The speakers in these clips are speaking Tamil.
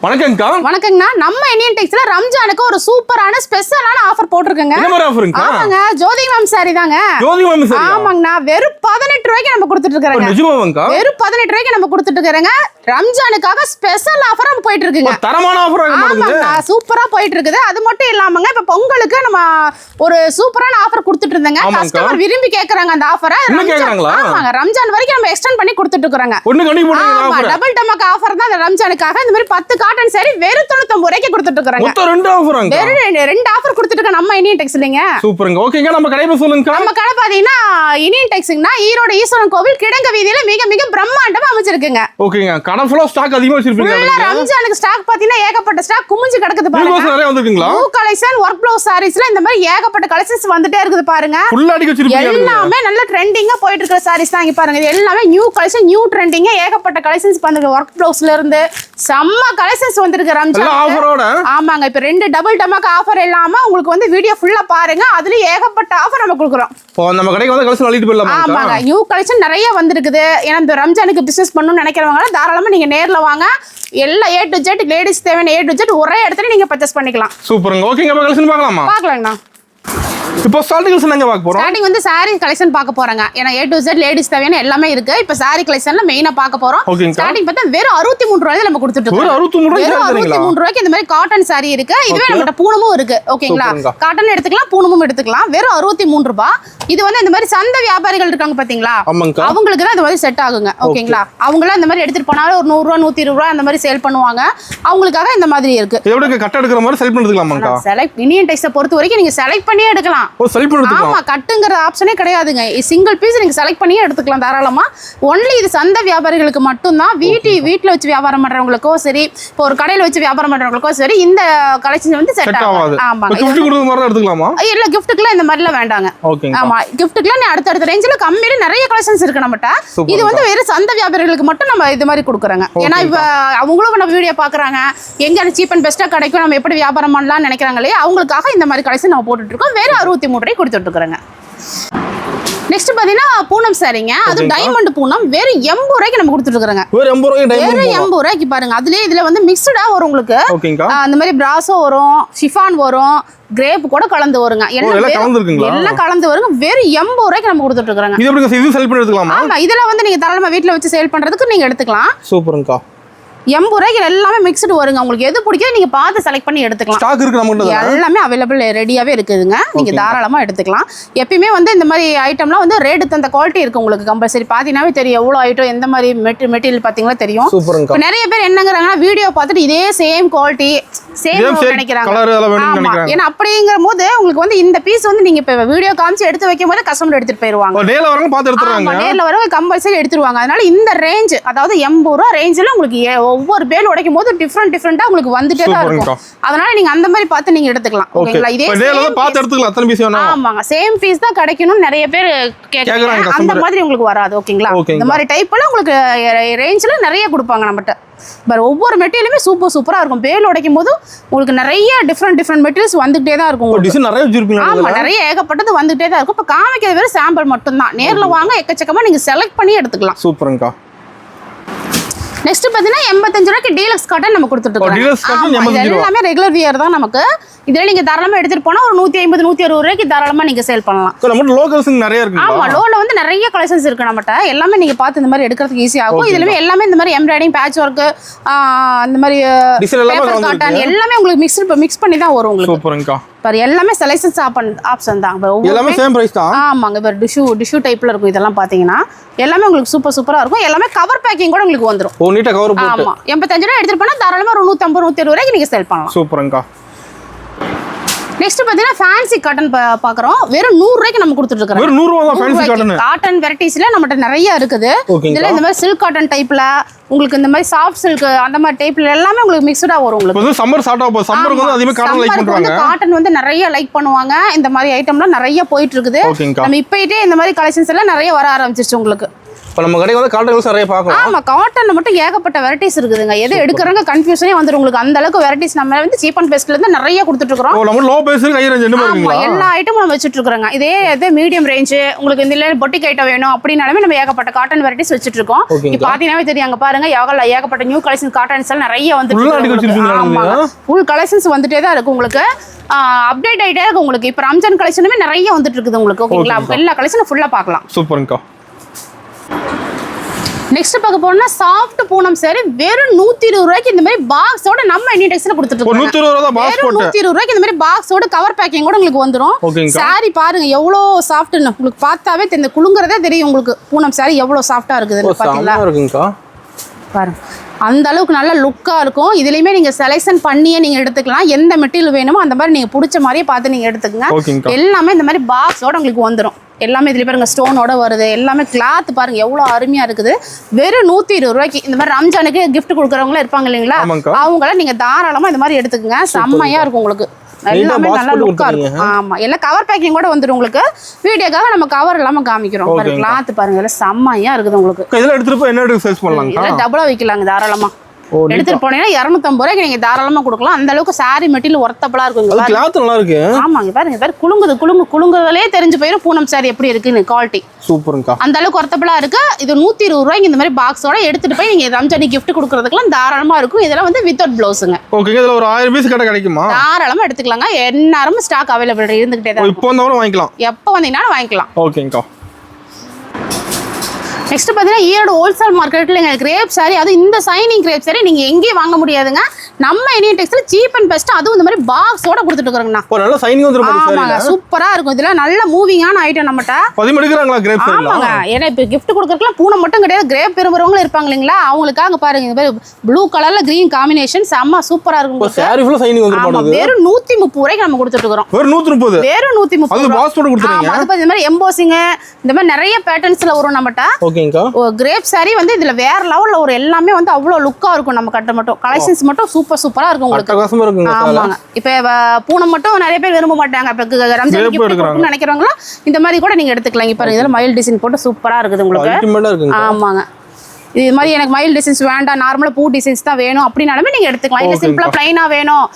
வணக்கம்க்கா. வணக்கங்கண்ணா. நம்ம இந்தியன் டெக்ஸ்ல ரம்ஜானுக்கு ஒரு சூப்பரான ஸ்பெஷலான ஆஃபர் போட்டுருக்கங்க. என்ன மாதிரி ஆஃபருங்கக்கா? ஆமாங்க, ஜோதி மேம் சாரி தாங்க. ஜோதி மேம் சாரி. ஆமாங்கண்ணா, வெறும் 18 ரூபாய்க்கு நம்ம கொடுத்துட்டு இருக்கறங்க. நிஜமாவாங்கக்கா? வெறும் 18 ரூபாய்க்கு நம்ம கொடுத்துட்டு இருக்கறங்க. ரம்ஜானுக்காக ஸ்பெஷல் ஆஃபர் நம்ம போயிட்டு இருக்குங்க. தரமான ஆஃபரா இருக்குது. ஆமாங்க, சூப்பரா போயிட்டு இருக்குது. அது மட்டும் இல்லாமங்க இப்ப பொங்கலுக்கு நம்ம ஒரு சூப்பரான ஆஃபர் கொடுத்துட்டு இருந்தங்க. கஸ்டமர் விரும்பி கேக்குறாங்க அந்த ஆஃபரை. ஆமாங்க, ரம்ஜான் வரைக்கும் நம்ம எக்ஸ்டெண்ட் பண்ணி கொடுத்துட்டு இருக்கறங்க. ஒண்ணு கண்டிப்பா போடுங்க. ஆமா, டபுள் டமக் ஆஃபர் தான் இந்த ரம்ஜானுக்காக. இந்த மாதிரி 10 காட்டன் சாரி வெறும் 99 ரூபாய்க்கு கொடுத்துட்டு இருக்கறங்க. மொத்தம் ரெண்டு ஆஃபராங்க. ரெண்டு ஆஃபர் கொடுத்துட்டு இருக்க நம்ம இந்தியன் டெக்ஸ்லங்க. சூப்பர்ங்க. ஓகேங்க, நம்ம கடை பேர் சொல்லுங்க. நம்ம கடை பாத்தீங்கன்னா இந்தியன் டெக்ஸ்னா ஈரோடு ஈஸ்வரன் கோவில் கிடங்க வீதியில மிக மிக பிரம்மாண்டமா அமைச்சிருக்குங்க. ஓகேங்க, கடை ஃபுல்லா ஸ்டாக் அதிகமா வச்சிருப்பீங்க. ரம்ஜானுக்கு ஸ்டாக் பாத்தீங்கன்னா ஏகப்பட்ட ஸ்டாக் குமிஞ்சு கிடக்குது பாருங்க. நிறைய வந்திருக்குங்களா? நியூ கலெக்ஷன் வொர்க் ப்ளவுஸ் சாரீஸ்ல இந்த மாதிரி ஏகப்பட்ட கலெக்ஷன்ஸ் வந்துட்டே இருக்குது பாருங்க. ஃபுல்லா அடிக்க வச்சிருப்பீங்க. எல்லாமே நல்ல ட்ரெண்டிங்கா போயிட்டு இருக்கிற சாரீஸ் தான் இங்க பாருங்க. இது எல்லாமே நியூ கலெக்ஷன், நியூ ட்ரெண்டிங்கா ஏகப்பட்ட கலெக்ஷன்ஸ் வந்துருக்கு. வொர்க் ப்ளவுஸ்ல இருந்து செம்ம கலெக்ஷன்ஸ் வந்திருக்கு ரம்ஜான் ஆஃபரோட. ஆமாங்க, இப்ப ரெண்டு டபுள் டமக் ஆஃபர் இல்லாம உங்களுக்கு வந்து வீடியோ ஃபுல்லா பாருங்க. அதுல ஏகப்பட்ட ஆஃபர் நம்ம கொடுக்குறோம். நம்ம கடைக்கு வந்து கலெக்ஷன் அள்ளிட்டு போயிடலாம். ஆமாங்க, நியூ கலெக்ஷன் நிறைய வந்திருக்குது. ஏன்னா இந்த ரம்ஜானுக்கு பிசினஸ் பண்ணணும்னு நினைக்கிறவங்க தாராளமா நீங்க நேர்ல வாங்க. எல்லா A to Z லேடிஸ் தேவையான A to Z ஒரே இடத்துல நீங்க பர்ச்சேஸ் பண்ணிக்கலாம். சூப்பருங்க. ஓகேங்க, கலெக்ஷன் பார்க்கலாமா? பார்க்கலாங்கண்ணா. இப்போ ஸ்டார்டிங் கலெக்ஷன் எங்க பார்க்க போறோம்? ஸ்டார்டிங் வந்து சாரி கலெக்ஷன் பார்க்க போறாங்க. ஏன்னா A to Z லேடிஸ் தேவையான எல்லாமே இருக்கு. இப்போ சாரி கலெக்ஷன்ல மெயினா பார்க்க போறோம். ஸ்டார்டிங் பார்த்தா வெறும் 63 ரூபாய்க்கு நம்ம கொடுத்துட்டு இருக்கோம். 63 ரூபாய்க்கு இந்த மாதிரி காட்டன் சாரி இருக்கு. இதுவே நம்மகிட்ட பூனமும் இருக்கு. ஓகேங்களா, காட்டன் எடுத்துக்கலாம், பூனமும் எடுத்துக்கலாம். வெறும் 63 ரூபாய். இது வந்து இந்த மாதிரி சந்தை வியாபாரிகள் இருக்காங்க பாத்தீங்களா, அவங்களுக்கு தான் இந்த மாதிரி செட் ஆகுங்க. ஓகேங்களா, அவங்களாம் இந்த மாதிரி எடுத்துட்டு போனாலும் ஒரு 100 ரூபாய் 120 ரூபாய் அந்த மாதிரி சேல் பண்ணுவாங்க. அவங்களுக்காக இந்த மாதிரி இருக்கு. இதோட கட் எடுக்கிற மாதிரி செல் பண்ணிடலாமாங்க? செலக்ட் இந்தியன் டெக்ஸ்ட பொறுத்த வரைக்கும் நீங்க செலக்ட் பண்ணியே எடுக்கலாம். ஆமா, கட்டுங்கிற ஆப்ஷனே கிடையாதுங்க. சிங்கிள் பீஸ் நீங்க செலக்ட் பண்ணியே எடுத்துக்கலாம் தாராளமா. ஒன்லி இது சந்தை வியாபாரிகளுக்கு மட்டும் தான். வீட்ல வச்சு வியாபாரம் பண்றவங்களுக்கோ சரி, இப்போ ஒரு கடையில வச்சு வியாபாரம் பண்றவங்களுக்கோ சரி, இந்த கலெக்ஷன் வந்து செட் ஆகாது. ஆமாங்க, கிஃப்ட் கொடுக்குற மாதிரி எடுத்துக்கலாமா? இல்ல, கிஃப்ட்டுக்குலாம் இந்த மாதிரிலாம் வேண்டாங்க. ஆமா, கிஃப்ட்டுக்குலாம் நீ அடுத்த ரேஞ்சில கம்மியில நிறைய கலெக்ஷன்ஸ் இருக்கு நம்மட்ட. இது வந்து வேற சந்தை வியாபாரிகளுக்கு மட்டும் நம்ம இது மாதிரி கொடுக்குறோங்க. ஏன்னா இப்ப அவங்களும் நம்ம வீடியோ பாக்குறாங்க, எங்க சீப் அண்ட் பெஸ்டா கிடைக்கும், நம்ம எப்படி வியாபாரம் பண்ணலாம்னு நினைக்கிறாங்க இல்லையா, அவங்களுக்காக இந்த மாதிரி கலெக்ஷன் நம்ம போட்டுட்டு இருக்கோம். வேற 63 ரூபாய் கொடுத்துட்டு இருக்கறங்க. நெக்ஸ்ட் பாத்தீங்கன்னா பூனம் சாரிங்க. அது டைமண்ட் பூனம். வேற 80 ரூபாய்க்கு நம்ம கொடுத்துட்டு இருக்கறங்க. வேற 80 ரூபாய்க்கு டைமண்ட். வேற 80 ரூபாய்க்கு பாருங்க. இதுல வந்து மிக்ஸ்டா வரும் உங்களுக்கு. அந்த மாதிரி பிராசோ வரும், ஷிஃபான் வரும், கிரேப் கூட கலந்து வருங்க. எல்லாம் கலந்து வருங்க. வேற 80 ரூபாய்க்கு நம்ம கொடுத்துட்டு இருக்கறங்க. இது எப்படி இது செல் பண்ணி எடுத்துக்கலாமா? ஆமா, இதெல்லாம் வந்து நீங்க தாராளமா வீட்ல வச்சு சேல் பண்றதுக்கு நீங்க எடுத்துக்கலாம். சூப்பர்ங்கா. 80 ரூபாய்க்கு எல்லாமே மிக்ஸ்டு வருங்க. உங்களுக்கு எது பிடிக்குதோ நீங்க பார்த்து செலக்ட் பண்ணி எடுத்துக்கலாம். ஸ்டாக் இருக்கு நம்மகிட்ட. எல்லாமே அவைலபிள் ரெடியாவே இருக்குதுங்க. நீங்க தாராளமா எடுத்துக்கலாம். எப்பயுமே வந்து இந்த மாதிரி ஐட்டம்லாம் வந்து ரேட் தந்த குவாலிட்டி இருக்கு உங்களுக்கு கம்பல்சரி. பாத்தீங்கன்னாவே தெரியும் எவ்வளவு ஐட்டம், எந்த மாதிரி மெட்டீரியல் பாத்தீங்களா தெரியும். இப்போ நிறைய பேர் என்னங்கறாங்கன்னா வீடியோ பார்த்துட்டு இதே சேம் குவாலிட்டி சேம் நினைக்கிறாங்க. ஏன்னா அப்படிங்கிற போது உங்களுக்கு வந்து இந்த பீஸ் வந்து நீங்க இப்ப வீடியோ காமிச்சு எடுத்து வைக்கும் போது கஸ்டமர் எடுத்துட்டு போயிருவாங்க. நேர்ல வரவங்க பார்த்து எடுத்துறாங்க. நேர்ல வரவங்க கம்பல்சரி எடுத்துருவாங்க. அதனால இந்த ரேஞ்ச், அதாவது 80 ரூபாய் ரேஞ்சில உங்களுக்கு ஒவ்வொரு பேல் உடைக்கும் போது டிஃபரெண்டா உங்களுக்கு வந்துட்டே தான் இருக்கும். அதனால நீங்க அந்த மாதிரி பார்த்து நீங்க எடுத்துக்கலாம். ஓகேங்களா, இதே பார்த்து எடுத்துக்கலாம். அத்தனை பீஸ் வேணும். ஆமாங்க, சேம் பீஸ் தான் கிடைக்கணும்னு நிறைய பேர் கேக்குறாங்க. அந்த மாதிரி உங்களுக்கு வராது. ஓகேங்களா, இந்த மாதிரி டைப்ல உங்களுக்கு ரேஞ்சில நிறைய கொடுப்பாங்க நம்மகிட்ட. ஒவ்வொரு மெட்டீரியலுமே சூப்பரா இருக்கும். பேல் உடைக்கும் போது உங்களுக்கு நிறைய டிஃப்ரெண்ட் மெட்டீரியல்ஸ் வந்துட்டே தான் இருக்கும். ஆமா, நிறைய ஏகப்பட்டது வந்துட்டே தான் இருக்கும். இப்ப காமிக்கிறது வேற சாம்பிள் மட்டும் தான். நேர்ல வாங்க, எக்கச்சக்கமா நீங்க செலக்ட் பண்ணி எடுத்துக்கலாம். சூப்பர்ங்கா. நெக்ஸ்ட் பாத்தீங்கன்னா 85 ரூபாய்க்கு டீலக்ஸ் காட்டன் நம்ம கொடுத்துட்டு இருக்கோம். எல்லாமே ரெகுலர் வியர் தான் நமக்கு. இதுல நீங்க தாராளமா எடுத்துட்டு போனா ஒரு 150 160 ரூபாய்க்கு தாராளமா நீங்க சேல் பண்ணலாம். நம்மட்ட லோக்கல்ஸ் நிறைய இருக்கு. ஆமா, லோல வந்து நிறைய கலெக்ஷன்ஸ் இருக்கு நம்மட்ட. எல்லாமே நீங்க பார்த்து இந்த மாதிரி எடுக்கிறதுக்கு ஈஸி ஆகும். இதுலமே எல்லாமே இந்த மாதிரி எம்ப்ராய்டிங், பேட்ச் ஒர்க், அந்த மாதிரி பேப்பர் காட்டன் எல்லாமே உங்களுக்கு மிக்ஸ் பண்ணி தான் வரும் உங்களுக்கு. சூப்பர்ங்கா. பாரு, எல்லாமே செலக்ஷன்ஸ் ஆப்ஷன் தான். எல்லாமே சேம் பிரைஸ் தான். ஆமாங்க, பாரு டிஷ்யூ டைப்ல இருக்கும். இதெல்லாம் பாத்தீங்கன்னா எல்லாமே உங்களுக்கு சூப்பரா இருக்கும். எல்லாமே கவர் பேக்கிங் கூட உங்களுக்கு வந்துரும். ஓ, நீட்டா கவர் போட்டு. ஆமா, 85 ரூபாய் எடுத்துட்டு போனா தாராளமா ஒரு 150 160 ரூபாய்க்கு நீங்க சேல் பண்ணலாம். சூப்பர்ங்கா. நெக்ஸ்ட் பாத்தீங்கன்னா ஃபேன்சி காட்டன் பாக்குறோம். வெறும் 100 ரூபாய்க்கு நம்ம கொடுத்துட்டு இருக்கோம். வெறும் 100 ரூபாய் தான் ஃபேன்சி காட்டன். காட்டன் வெரைட்டிஸ்ல நம்மட்ட நிறைய இருக்குது. இதுல இந்த மாதிரி சில்க் காட்டன் டைப்ல, உங்களுக்கு இந்த மாதிரி சாஃப்ட் சில்க் அந்த மாதிரி டைப்ல எல்லாமே உங்களுக்கு மிக்ஸ்டா வரும். உங்களுக்கு சம்மர் ஸ்டார்ட் ஆகும். சம்மருக்கு வந்து அதிகமா காட்டன் லைக் பண்றாங்க. காட்டன் வந்து நிறைய லைக் பண்ணுவாங்க. இந்த மாதிரி ஐட்டம்லாம் நிறைய போயிட்டு இருக்குது. நம்ம இப்போயிட்டே இந்த மாதிரி கலெக்ஷன்ஸ் எல்லாம் நிறைய வர ஆரம்பிச்சிருச்சு உங்களுக்கு. இப்போ நம்ம கடைக்கு வந்து காட்டன் நிறைய பார்க்கலாம். ஆமா, காட்டன்ல மட்டும் ஏகப்பட்ட வெரைட்டிஸ் இருக்குதுங்க. எது எடுக்கறங்க கன்ஃபியூஷனே வந்துரும் உங்களுக்கு. அந்த அளவுக்கு வெரைட்டிஸ் நம்ம வந்து சீப் அண்ட் பெஸ்ட்ல இருந்து நிறைய கொடுத்துட்டு இருக்கோம். நம்ம லோ பிரைஸ் ஹை ரேஞ்ச் என்ன இருக்குங்களா? எல்லா ஐட்டமும் நம்ம வச்சிட்டு இருக்கோங்க. இதே மீடியம் ரேஞ்ச் உங்களுக்கு இந்த பொட்டிக் ஐட்டம் வேணும் அப்படினாலுமே நம்ம ஏகப்பட்ட காட்டன் வெரைட்டிஸ் வச்சிட்டு இருக்கோம். இப்போ பாத்தீங்கன்னாவே தெரியும், அங்க பாருங்க ஏகப்பட்ட நியூ கலெக்ஷன் காட்டன்ஸ் எல்லாம் நிறைய வந்துட்டு ஃபுல் கலெக்ஷன்ஸ் வந்துட்டே தான் இருக்கு உங்களுக்கு. அப்டேட் ஆயிட்டே இருக்கு உங்களுக்கு. இப்போ ரம்ஜான் கலெக்ஷனுமே நிறைய வந்துட்டு இருக்குது உங்களுக்கு. ஓகேங்களா? எல்லா கலெக்ஷனும் ஃபுல்லா பார்க்கலாம். சூப்பர்ங்கா. நெக்ஸ்ட் பார்க்க போறோம்னா சாஃப்ட் பூனம் சாரி வெறும் 120 ரூபாய்க்கு இந்த மாதிரி பாக்ஸோட நம்ம இனிடெக்ஸ்ல கொடுத்துட்டு இருக்கோம். 120 ரூபாய் தான் பாக்ஸ் போட்டு. 120 ரூபாய்க்கு இந்த மாதிரி பாக்ஸோட கவர் பேக்கிங் கூட உங்களுக்கு வந்துரும். சாரி பாருங்க எவ்வளவு சாஃப்ட்னு உங்களுக்கு பார்த்தாவே தெரியும், குலுங்குறதே தெரியும் உங்களுக்கு. பூனம் சாரி எவ்வளவு சாஃப்ட்டா இருக்குதுன்னு பாத்தீங்களா? இருக்குங்கா பாருங்க. அந்த அளவுக்கு நல்ல லுக்கா இருக்கும். இதுலயுமே நீங்க செலக்ஷன் பண்ணியே நீங்க எடுத்துக்கலாம். எந்த மெட்டீரியல் வேணுமோ அந்த மாதிரி நீங்க பிடிச்ச மாதிரியே பார்த்து நீங்க எடுத்துக்கங்க. எல்லாமே இந்த மாதிரி பாக்ஸோட உங்களுக்கு வந்துரும். எல்லாமே இதுல பாருங்க ஸ்டோனோட வருது. எல்லாமே கிளாத் பாருங்க எவ்வளவு அருமையா இருக்குது. வெறும் 120 ரூபாய்க்கு இந்த மாதிரி ரம்ஜானுக்கு கிஃப்ட் கொடுக்கறவங்க இருப்பாங்க இல்லைங்களா, அவங்கள நீங்க தாராளமா இந்த மாதிரி எடுத்துக்கங்க. செம்மையா இருக்கும் உங்களுக்கு. எல்லாமே நல்லா லுக்கா இருக்கும். ஆமா, எல்லாம் கவர் பேக்கிங் கூட வந்துரும் உங்களுக்கு. வீடியோக்காக நம்ம கவர் இல்லாம காமிக்கிறோம். பாருங்க கிளாத் பாருங்க எல்லாம் செம்மையா இருக்குது உங்களுக்கு. இதெல்லாம் எடுத்துட்டு போய் என்ன சேல்ஸ் பண்ணலாங்க? இதெல்லாம் டபுளா விக்கலாங்க தாராளமா. எடுத்துட்டு போனீங்கன்னா 250 ரூபாய்க்கு நீங்க தாராளமா கொடுக்கலாம். அந்த அளவுக்கு சாரி மெட்டீரியல் ஒர்த்தபிளா இருக்கும். கிளாத் நல்லா இருக்கு. ஆமாங்க பாருங்க குலுங்குறதுலயே தெரிஞ்சு போயிரும் பூனம் சாரி எப்படி இருக்குன்னு. குவாலிட்டி சூப்பர்ங்கா. அந்த அளவுக்கு ஒர்த்தபிளா இருக்கு. இது 120 ரூபாய்க்கு இந்த மாதிரி பாக்ஸோட எடுத்துட்டு போய் நீங்க ரம்ஜானி கிஃப்ட் கொடுக்கறதுக்குலாம் தாராளமா இருக்கும். இதெல்லாம் வந்து வித்அவுட் பிளவுஸ்ங்க. ஓகேங்க. இதுல ஒரு 1000 பீஸ் கடை கிடைக்குமா? தாராளமா எடுத்துக்கலாங்க. எந்நேரமும் ஸ்டாக் அவைலபிள் இருந்துகிட்டே தான். இப்போ வந்தவங்க வாங்கிக்கலாம். எப்போ வந்தீங்கன்னா வாங்கிக்கலாம். ஓகேங்கா. நெக்ஸ்ட் பார்த்தீங்கன்னா ஈரோடு ஹோல்சேல் மார்க்கெட்டில் எங்கள் கிரேப் சாரி, அது இந்த சைனிங் கிரேப் சாரி நீங்கள் எங்கேயும் வாங்க முடியாதுங்க. நம்ம இனிடெக்ஸில் சீப் அண்ட் பெஸ்ட், அதுவும் இந்த மாதிரி பாக்ஸோட கொடுத்துட்டு இருக்கிறோங்கண்ணா. நல்ல சைனிங் வந்துரும். ஆமாங்க, சூப்பராக இருக்கும். இதெல்லாம் நல்ல மூவிங்கான ஐட்டம் நம்மகிட்ட. ஆமாங்க, ஏன்னா இப்போ கிஃப்ட் கொடுக்கறதுக்குலாம் பூனை மட்டும் கிடையாது, கிரேப் பெறுபவங்களும் இருப்பாங்க இல்லைங்களா, அவங்களுக்காக பாருங்க இந்த மாதிரி ப்ளூ கலரில் கிரீன் காம்பினேஷன் செம்ம சூப்பராக இருக்கும். வெறும் 130 ரூபாய்க்கு நம்ம கொடுத்துட்டு இருக்கிறோம். வெறும் 130. அது இந்த மாதிரி எம்போசிங் இந்த மாதிரி நிறைய பேட்டர்ன்ஸ்ல வரும் நம்மகிட்ட. கிரேப் சாரி வந்து இதுல வேற லெவல்ல ஒரு எல்லாமே வந்து அவ்வளவு லுக்கா இருக்கும். நம்ம கட்ட மட்டும் கலெக்ஷன்ஸ் மட்டும் சூப்பரா இருக்கும் உங்களுக்கு. ஆமாங்க. இப்ப பூனை மட்டும் நிறைய பேர் விரும்ப மாட்டாங்க. இப்ப ரம்ஜான் நினைக்கிறவங்களா இந்த மாதிரி கூட நீங்க எடுத்துக்கலாம். இப்ப இதுல மயில் டிசைன் போட்டு சூப்பரா இருக்குது உங்களுக்கு. ஆமாங்க. இது மாதிரி எனக்கு மயில் டிசைன்ஸ் வேண்டாம், நார்மலா பூ டிசைன்ஸ் தான் வேணும் அப்படினாலுமே நீங்க எடுத்துக்கலாம். இல்ல சிம்பிளா பிளைனா வேணும்,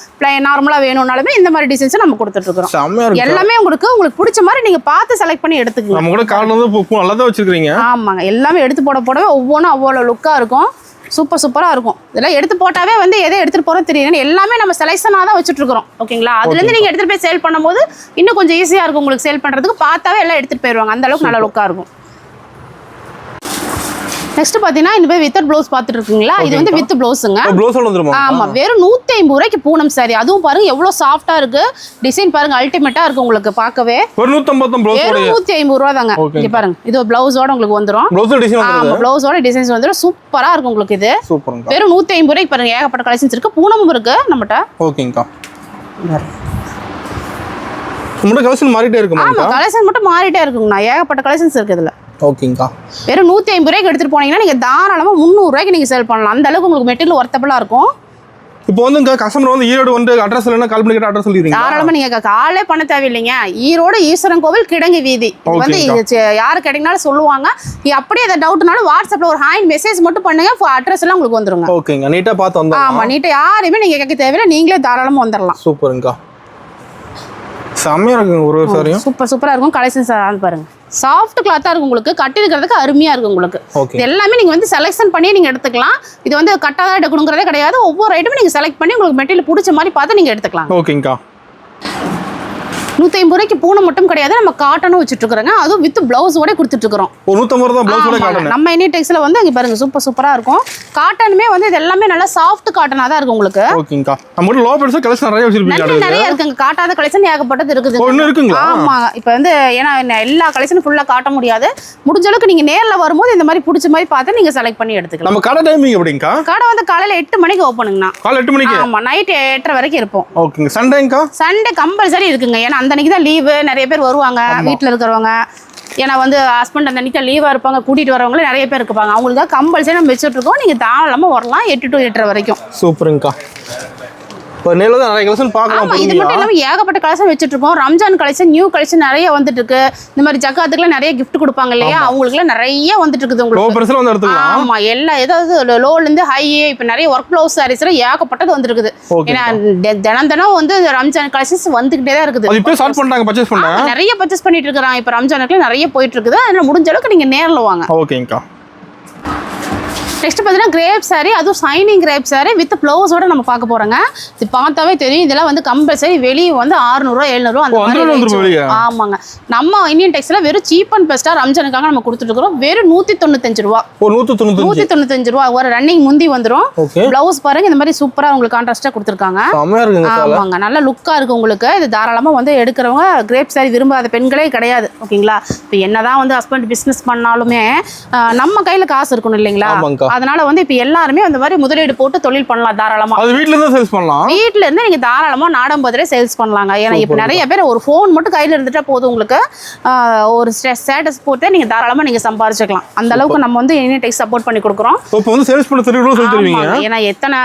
நார்மலா வேணும்னாலுமே இந்த மாதிரி டிசைன்ஸ் நம்ம கொடுத்துட்டு இருக்கோம். எல்லாமே உங்களுக்கு பிடிச்ச மாதிரி நீங்க பார்த்து செலக்ட் பண்ணி எடுத்துக்கலாம். நம்ம கூட கார்ல நல்லா தான் வச்சிருக்கீங்க. ஆமாங்க, எல்லாமே எடுத்து போடவே ஒவ்வொன்றும் அவ்வளவு லுக்கா இருக்கும். சூப்பரா இருக்கும். இதெல்லாம் எடுத்து போட்டாவே வந்து எதை எடுத்துட்டு போறோம் தெரியும். எல்லாமே நம்ம செலக்ஷனா தான் வச்சுட்டு இருக்கோம். ஓகேங்களா? அதுல இருந்து நீங்க எடுத்துட்டு போய் சேல் பண்ணும்போது இன்னும் கொஞ்சம் ஈஸியா இருக்கும் உங்களுக்கு. சேல் பண்றதுக்கு பார்த்தாவே எல்லாம் எடுத்துட்டு போயிருவாங்க. அந்த அளவுக்கு நல்ல லுக்கா இருக்கும். நெக்ஸ்ட் பாத்தீங்கன்னா இந்த மாதிரி வித் ப்ளவுஸ் பாத்துட்டு இருக்கீங்களா, இது வந்து வித் ப்ளவுஸ்ங்க. ஆமா, வெறும் 150 ரூபாய்க்கு பூனம் சாரி. அதுவும் பாருங்க எவ்வளவு சாஃப்ட்டா இருக்கு. டிசைன் பாருங்க அல்டிமேட்டா இருக்கு உங்களுக்கு பார்க்கவே. 150 ரூபா தாங்க. இங்க பாருங்க, இது ப்ளவுஸோட உங்களுக்கு வந்துரும். ப்ளவுஸோட டிசைன்ஸ் வந்துரும். சூப்பரா இருக்கும் உங்களுக்கு. இது வெறும் 150 ரூபாய்க்கு பாருங்க. ஏகப்பட்ட கலெக்ஷன்ஸ் இருக்கு. பூனமும் இருக்கு நம்மட்ட. ஓகேங்கா. நம்ம கலெக்ஷன் மாறிட்டே இருக்குமா? ஆமா, கலெக்ஷன் மட்டும் மாறிட்டே இருக்குங்கண்ணா. ஏகப்பட்ட கலெக்ஷன்ஸ் இருக்கு இதுல. ஓகேங்கா. வெறும் 150 ரூபாய்க்கு எடுத்துட்டு போனீங்கன்னா நீங்க தாராளமா 300 ரூபாய்க்கு நீங்க சேல் பண்ணலாம். அந்த அளவுக்கு உங்களுக்கு மெட்டீரியல் ஒர்த்தபிளா இருக்கும். இப்போ வந்து கஸ்டமர் வந்து ஈரோடு வந்து அட்ரஸ் இல்லைன்னா கால் பண்ணி கேட்ட அட்ரஸ் சொல்லிடுறீங்க. தாராளமா நீங்க காலே பண்ண தேவையில்லைங்க. ஈரோடு ஈஸ்வரன் கோவில் கிடங்கு வீதி. வந்து யாரு கேட்டீங்கனாலும் சொல்லுவாங்க. அப்படியே ஏதாவது டவுட்னாலும் வாட்ஸ்அப்ல ஒரு ஹாய் மெசேஜ் மட்டும் பண்ணுங்க. அட்ரஸ் எல்லாம் உங்களுக்கு வந்துருங்க. ஓகேங்க. நீட்டா பார்த்து வந்தா. ஆமா, நீட்டா யாரையுமே நீங்க கேட்க தேவையில்லை. நீங்களே தாராளமா வந்துடலாம். சூப்பருங்கா. செம்மையா இருக்குங்க. ஒரு சாரியும் சூப்பரா இருக்கும். கலெக்ஷன்ஸ் பாருங்க, சாஃப்ட் கிளாத்தா இருக்கும் உங்களுக்கு. கட்டி இருக்கிறதுக்கு அருமையா இருக்கும் உங்களுக்கு. எல்லாமே நீங்க வந்து செலக்ஷன் பண்ணி நீங்க எடுத்துக்கலாம். இது வந்து கட்டாதான் எடுக்கணுங்கிறதே கிடையாது. ஒவ்வொரு ஐட்டமும் நீங்க செலக்ட் பண்ணி உங்களுக்கு மெட்டீரியல் பிடிச்ச மாதிரி பார்த்து நீங்க எடுத்துக்கலாம். ஓகேங்கா. 150 ரூபாய்க்கு பூனை மட்டும் கிடையாது, நம்ம காட்டனும் வச்சுட்டு இருக்கிறோங்க. அதுவும் வித் பிளவுஸோட கொடுத்துட்டு இருக்கிறோம். 150 தான் பிளவுஸோட காட்டன். நம்ம இனிடெக்ஸ்ல வந்து இங்க பாருங்க சூப்பரா இருக்கும். காட்டனுமே வந்து இது எல்லாமே நல்லா சாஃப்ட் காட்டனா தான் இருக்கும் உங்களுக்கு. ஓகேங்கா. நம்ம லோ பிரைஸ் கலெக்ஷன் நிறைய வச்சிருக்கீங்க. நிறைய இருக்குங்க. காட்டாத கலெக்ஷன் ஏகப்பட்டது இருக்குது. ஒண்ணு இருக்குங்களா? ஆமா, இப்போ வந்து ஏன்னா எல்லா கலெக்ஷனும் ஃபுல்லா காட்ட முடியாது. முடிஞ்ச அளவுக்கு நீங்க நேர்ல வரும்போது இந்த மாதிரி பிடிச்ச மாதிரி பார்த்து நீங்க செலக்ட் பண்ணி எடுத்துக்கலாம். நம்ம கடை டைமிங் எப்படிங்கா? கடை வந்து காலையில 8 மணிக்கு ஓபனுங்கண்ணா. காலையில 8 மணிக்கு? ஆமா, நைட் 8:30 வரைக்கும் இருப்போம். ஓகேங்க. சண்டேங்கா? சண்டே கம்பல்சரி இருக்குங்க. ஏன்னா அந்த அன்னைக்கு தான் லீவு. நிறைய பேர் வருவாங்க வீட்டில் இருக்கிறவங்க. ஏன்னா வந்து ஹஸ்பண்ட் அந்த அன்னைக்கு லீவாக இருப்பாங்க. கூட்டிகிட்டு வரவங்களே நிறைய பேர் இருப்பாங்க. அவங்களுக்காக கம்பல்சரி நம்ம வச்சுட்டு இருக்கோம். நீங்கள் தாராளமாக வரலாம் 8 to 8:30 வரைக்கும். சூப்பருங்கக்கா. இப்போ நேர்ல தான் நிறைய கலெக்ஷன் பார்க்கலாம். ஆமா, இது மட்டும் இல்லாம ஏகப்பட்ட கலெக்ஷன் வச்சிட்டு இருக்கோம். ரம்ஜான் கலெக்ஷன், நியூ கலெக்ஷன் நிறைய வந்துட்டு இருக்கு. இந்த மாதிரி ஜக்காத்துக்குலாம் நிறைய gift கொடுப்பாங்க இல்லையா, அவங்களுக்குலாம் நிறைய வந்துட்டு இருக்குது உங்களுக்கு. லோ பிரைஸ்ல வந்து எடுத்துக்கலாம். ஆமா, எல்லா ஏதாவது லோல இருந்து ஹை, இப்போ நிறைய ஒர்க் ப்ளவுஸ் சாரீஸ்ல ஏகப்பட்டது வந்துருக்குது. ஏன்னா தினம் வந்து ரம்ஜான் கலெக்ஷன்ஸ் வந்துகிட்டே தான் இருக்குது. அது இப்போ ஸ்டார்ட் பண்ணிட்டாங்க, பர்ச்சேஸ் பண்ணாங்க. நிறைய பர்ச்சேஸ் பண்ணிட்டு இருக்காங்க. இப்போ ரம்ஜானுக்குலாம் நிறைய போயிட்டு இருக்குது. அதனால முடிஞ்ச அளவுக்கு நீங்க நேர்ல வாங்க. ஓகேங்கக்கா. நெக்ஸ்ட் பார்த்தீங்கன்னா கிரேப் சாரி, அதுவும் சைனிங் கிரேப் சாரி வித் ப்ளவுஸோட நம்ம பார்க்க போறோங்க. இது பார்த்தாவே தெரியும், இதெல்லாம் வந்து கம்பல்சரி வெளியே வந்து 600 700 அந்த மாதிரி. ஆமாங்க, நம்ம இந்தியன் டெக்ஸ்டைல வெறும் சீப் அண்ட் பெஸ்டா ரம்ஜானுக்காக நம்ம கொடுத்துட்டு இருக்கோம். வெறும் 195 ரூபா. 195 ரூபா ஒரு ரன்னிங் முந்தி வந்துடும். பிளவுஸ் பாருங்க, இந்த மாதிரி சூப்பரா உங்களுக்கு கான்ட்ராஸ்டா கொடுத்துருக்காங்க. ஆமாங்க, நல்ல லுக்கா இருக்கு உங்களுக்கு. இது தாராளமா வந்து எடுக்கிறவங்க கிரேப் சாரி விரும்பாத பெண்களே கிடையாது. ஓகேங்களா, இப்போ என்னதான் வந்து ஹஸ்பண்ட் பிசினஸ் பண்ணாலுமே நம்ம கையில காசு இருக்கணும் இல்லைங்களா, அதனால வந்து இப்ப எல்லாருமே அந்த மாதிரி முதலீடு போட்டு தொழில் பண்ணலாம் தாராளமா. அது வீட்ல இருந்து சேல்ஸ் பண்ணலாம். வீட்ல இருந்து நீங்க தாராளமா நாடம்பதிலே சேல்ஸ் பண்ணலாங்க. ஏன்னா இப்ப நிறைய பேர் ஒரு ஃபோன் மட்டும் கையில இருந்துட்டா போதும், உங்களுக்கு ஒரு ஸ்டேட்டஸ் போட்டு நீங்க தாராளமா நீங்க சம்பாரிச்சுக்கலாம். அந்த அளவுக்கு நம்ம வந்து இந்தியன் டெக்ஸ் சப்போர்ட் பண்ணி கொடுக்குறோம். இப்போ வந்து சேல்ஸ் பண்ண தெரியும்னு சொல்லிடுவீங்க. ஏன்னா எத்தனை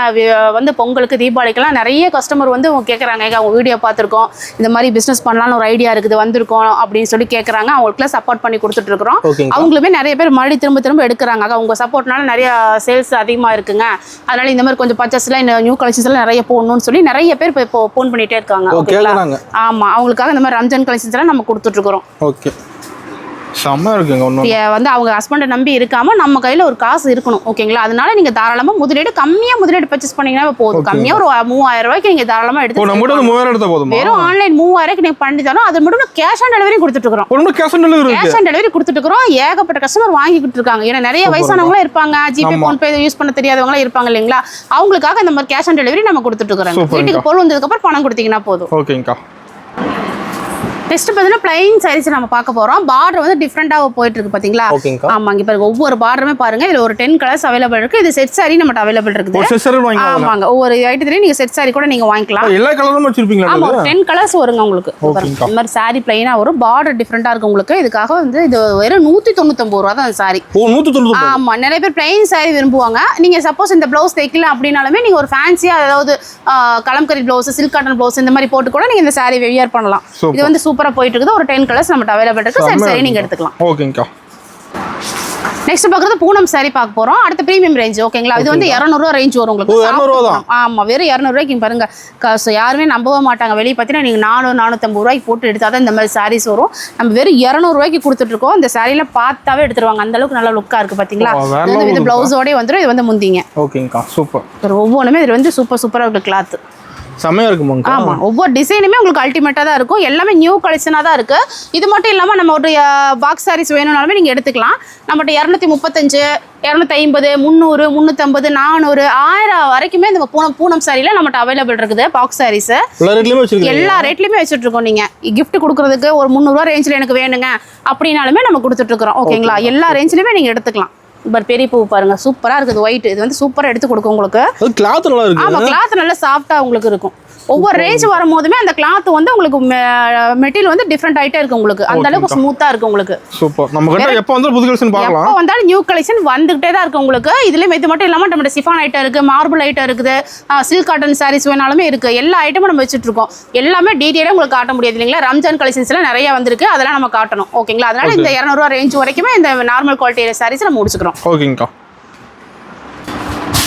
வந்து பொங்கலுக்கு தீபாவளிக்கெல்லாம் நிறைய கஸ்டமர் வந்து கேட்குறாங்க, அவங்க வீடியோ பார்த்துருக்கோம், இந்த மாதிரி பிசினஸ் பண்ணலாம்னு ஒரு ஐடியா இருக்குது, வந்திருக்கோம் அப்படின்னு சொல்லி கேட்குறாங்க. அவங்களுக்குலாம் சப்போர்ட் பண்ணி கொடுத்துட்டு இருக்கிறோம். அவங்களுமே நிறைய பேர் மறுபடியும் திரும்ப திரும்ப எடுக்கிறாங்க. உங்க சப்போர்ட்னால நிறைய சேல்ஸ் அதிகமா இருக்குங்க, அதனால இந்த மாதிரி கொஞ்சம் பர்ச்சேஸ்ல இந்த நியூ கலெக்ஷன்ஸ்ல நிறைய போடணும்னு சொல்லி நிறைய பேர் இப்போ போன் பண்ணிட்டே இருக்காங்க. ஓகேங்களா, ஆமா, அவங்களுக்காக இந்த மாதிரி ரம்ஜான் கலெக்ஷன்ஸ் எல்லாம் நம்ம கொடுத்துட்டு இருக்கிறோம். ஓகே, செம்ம இருக்குங்க. வந்து அவங்க ஹஸ்பண்டை நம்பி இருக்காம நம்ம கையில ஒரு காசு இருக்கணும். ஓகேங்களா, அதனால நீங்க தாராளமா கம்மியா முதலீடு பர்ச்சேஸ் பண்ணீங்கன்னா போதும். கம்மியா ஒரு 3000 ரூபாய்க்கு நீங்க தாராளமா எடுத்து வெறும் ஆன்லைன் 3000 ரூபாய்க்கு நீங்க பண்ணி தரோம். அது மட்டும் கேஷ் ஆன் டெலிவரி கொடுத்துட்டு இருக்கிறோம். கேஷ் ஆன் டெலிவரி கொடுத்துட்டு இருக்கிறோம். ஏகப்பட்ட கஸ்டமர் வாங்கிட்டு இருக்காங்க. ஏன்னா நிறைய வயசானவங்களும் இருப்பாங்க, ஜிபே போன் பே யூஸ் பண்ண தெரியாதவங்களும் இருப்பாங்க இல்லைங்களா, அவங்களுக்காக இந்த மாதிரி கேஷ் ஆன் டெலிவரி நம்ம கொடுத்துட்டு இருக்கிறோம். வீட்டுக்கு பொருள் வந்ததுக்கு அப்புறம் பணம் கொடுத்தீங்கன்னா போதும். ஓகேங்கா. நெக்ஸ்ட் பார்த்தீங்கன்னா பிளைன் சாரீஸ் நம்ம பார்க்க போறோம். பார்டர் வந்து டிஃப்ரெண்டாக போயிட்டு இருக்கு பாத்தீங்களா. ஆமா, இங்க பாருங்க, ஒவ்வொரு பார்டருமே பாருங்க. இதுல ஒரு 10 கலர்ஸ் அவைலபிள் இருக்கு. இது செட் சாரி நம்மட்ட அவைலபிள் இருக்குது. ஆமாங்க, ஒவ்வொரு ஐட்டத்திலயும் நீங்க செட் சாரி கூட நீங்க வாங்கிக்கலாம். எல்லா கலரும் வச்சிருப்பீங்களா? ஆமா, 10 கலர்ஸ் வருங்க உங்களுக்கு. இந்த மாதிரி சாரி பிளைனா வரும், பார்டர் டிஃப்ரெண்டா இருக்கு உங்களுக்கு. இதுக்காக வந்து இது வெறும் 199 ரூபா தான் அந்த சாரி. ஆமா, நிறைய பேர் பிளைன் சாரி விரும்புவாங்க. நீங்க சப்போஸ் இந்த பிளவுஸ் தைக்கல அப்படின்னாலுமே நீங்க ஒரு ஃபேன்சியா அதாவது kalamkari blouse, silk cotton blouse இந்த மாதிரி போட்டு கூட நீங்க இந்த சாரி வியர் பண்ணலாம். இது வந்து சூப்பரா போயிட்டு இருக்குது. ஒரு 10 கலர்ஸ் நம்மட்ட அவைலபிள் இருக்கு. சரி, நீங்க எடுத்துக்கலாம். ஓகேங்கா. நெக்ஸ்ட் பாக்குறது பூனம் சாரி பார்க்க போறோம். அடுத்த பிரீமியம் ரேஞ்ச். ஓகேங்களா, இது வந்து 200 ரூபா ரேஞ்ச் வரும் உங்களுக்கு. ஆமா, வெறும் 200 ரூபாய்க்கு பாருங்க. யாருமே நம்பவே மாட்டாங்க. வெளியே பார்த்தீங்கன்னா நீங்க 400-450 ரூபாய்க்கு போட்டு எடுத்தாதான் இந்த மாதிரி சாரீஸ் வரும். நம்ம வெறும் 200 ரூபாய்க்கு கொடுத்துட்டு இருக்கோம். இந்த சாரியில பார்த்தாவே எடுத்துருவாங்க, அந்த அளவுக்கு நல்ல லுக்கா இருக்கு பாத்தீங்களா. இது பிளவுஸோட வந்துடும். இது வந்து முந்திங்க. ஓகேங்கா, சூப்பர். ஒவ்வொன்றுமே இது வந்து சூப்பரா இருக்கு. கிளாத் செமையா இருக்குமாங்க. ஆமா, ஒவ்வொரு டிசைனுமே உங்களுக்கு அல்டிமேட்டா தான் இருக்கும். எல்லாமே நியூ கலெக்ஷனா தான் இருக்கு. இது மட்டும் இல்லாம நம்ம ஒரு பாக்ஸ் சாரீஸ் வேணும்னாலுமே நீங்க எடுத்துக்கலாம். நம்மகிட்ட 235, 250, 300, 350, 400, 1000 வரைக்குமே இந்த பூனம் சாரில நம்மகிட்ட அவைலபிள் இருக்குது. பாக்ஸ் சாரீஸ் எல்லா ரேட்லயுமே வச்சுட்டு இருக்கோம். நீங்க கிஃப்ட் கொடுக்கறதுக்கு ஒரு 300 ரூபா ரேஞ்சில் எனக்கு வேணுங்க அப்படின்னாலுமே நம்ம கொடுத்துட்டு இருக்கிறோம். ஓகேங்களா, எல்லா ரேஞ்சிலுமே நீங்க எடுத்துக்கலாம். பெரிய பூ பாருங்க, சூப்பரா இருக்குது. ஒயிட், இது வந்து சூப்பரா எடுத்து கொடுக்கும் உங்களுக்கு. கிளாத் நல்லா இருக்கு. ஆமா, கிளாத் நல்லா சாஃப்டா உங்களுக்கு இருக்கும். ஒவ்வொரு ரேஞ்ச் வரும்போதுமே அந்த கிளாத் வந்து உங்களுக்கு மெட்டீரியல் வந்து டிஃப்ரெண்ட் ஆயிட்டே இருக்கு உங்களுக்கு. அந்த அளவுக்கு ஸ்மூத்தா இருக்கு உங்களுக்கு. சூப்பர். நம்ம கிட்ட எப்ப வந்தாலும் புது கலெக்ஷன் பார்க்கலாம். எப்ப வந்தாலும் நியூ கலெக்ஷன் வந்துகிட்டே தான் இருக்கு உங்களுக்கு. இதுலயே இது மட்டும் இல்லாம நம்ம சிஃபான் ஐட்டம் இருக்கு, மார்பிள் ஐட்டம் இருக்குது, சில்க் காட்டன் சாரீஸ் வேணாலுமே இருக்கு. எல்லா ஐட்டமும் நம்ம வச்சிட்டு இருக்கோம். எல்லாமே டீடைலா உங்களுக்கு காட்ட முடியாது இல்லைங்களா. ரம்ஜான் கலெக்ஷன்ஸ் எல்லாம் நிறைய வந்திருக்கு, அதெல்லாம் நம்ம காட்டணும். ஓகேங்களா, அதனால இந்த 200 ரூபா ரேஞ்ச் வரைக்குமே இந்த நார்மல் குவாலிட்டி சாரீஸ் நம்ம முடிச்சுக்கிறோம். ஓகேங்கா.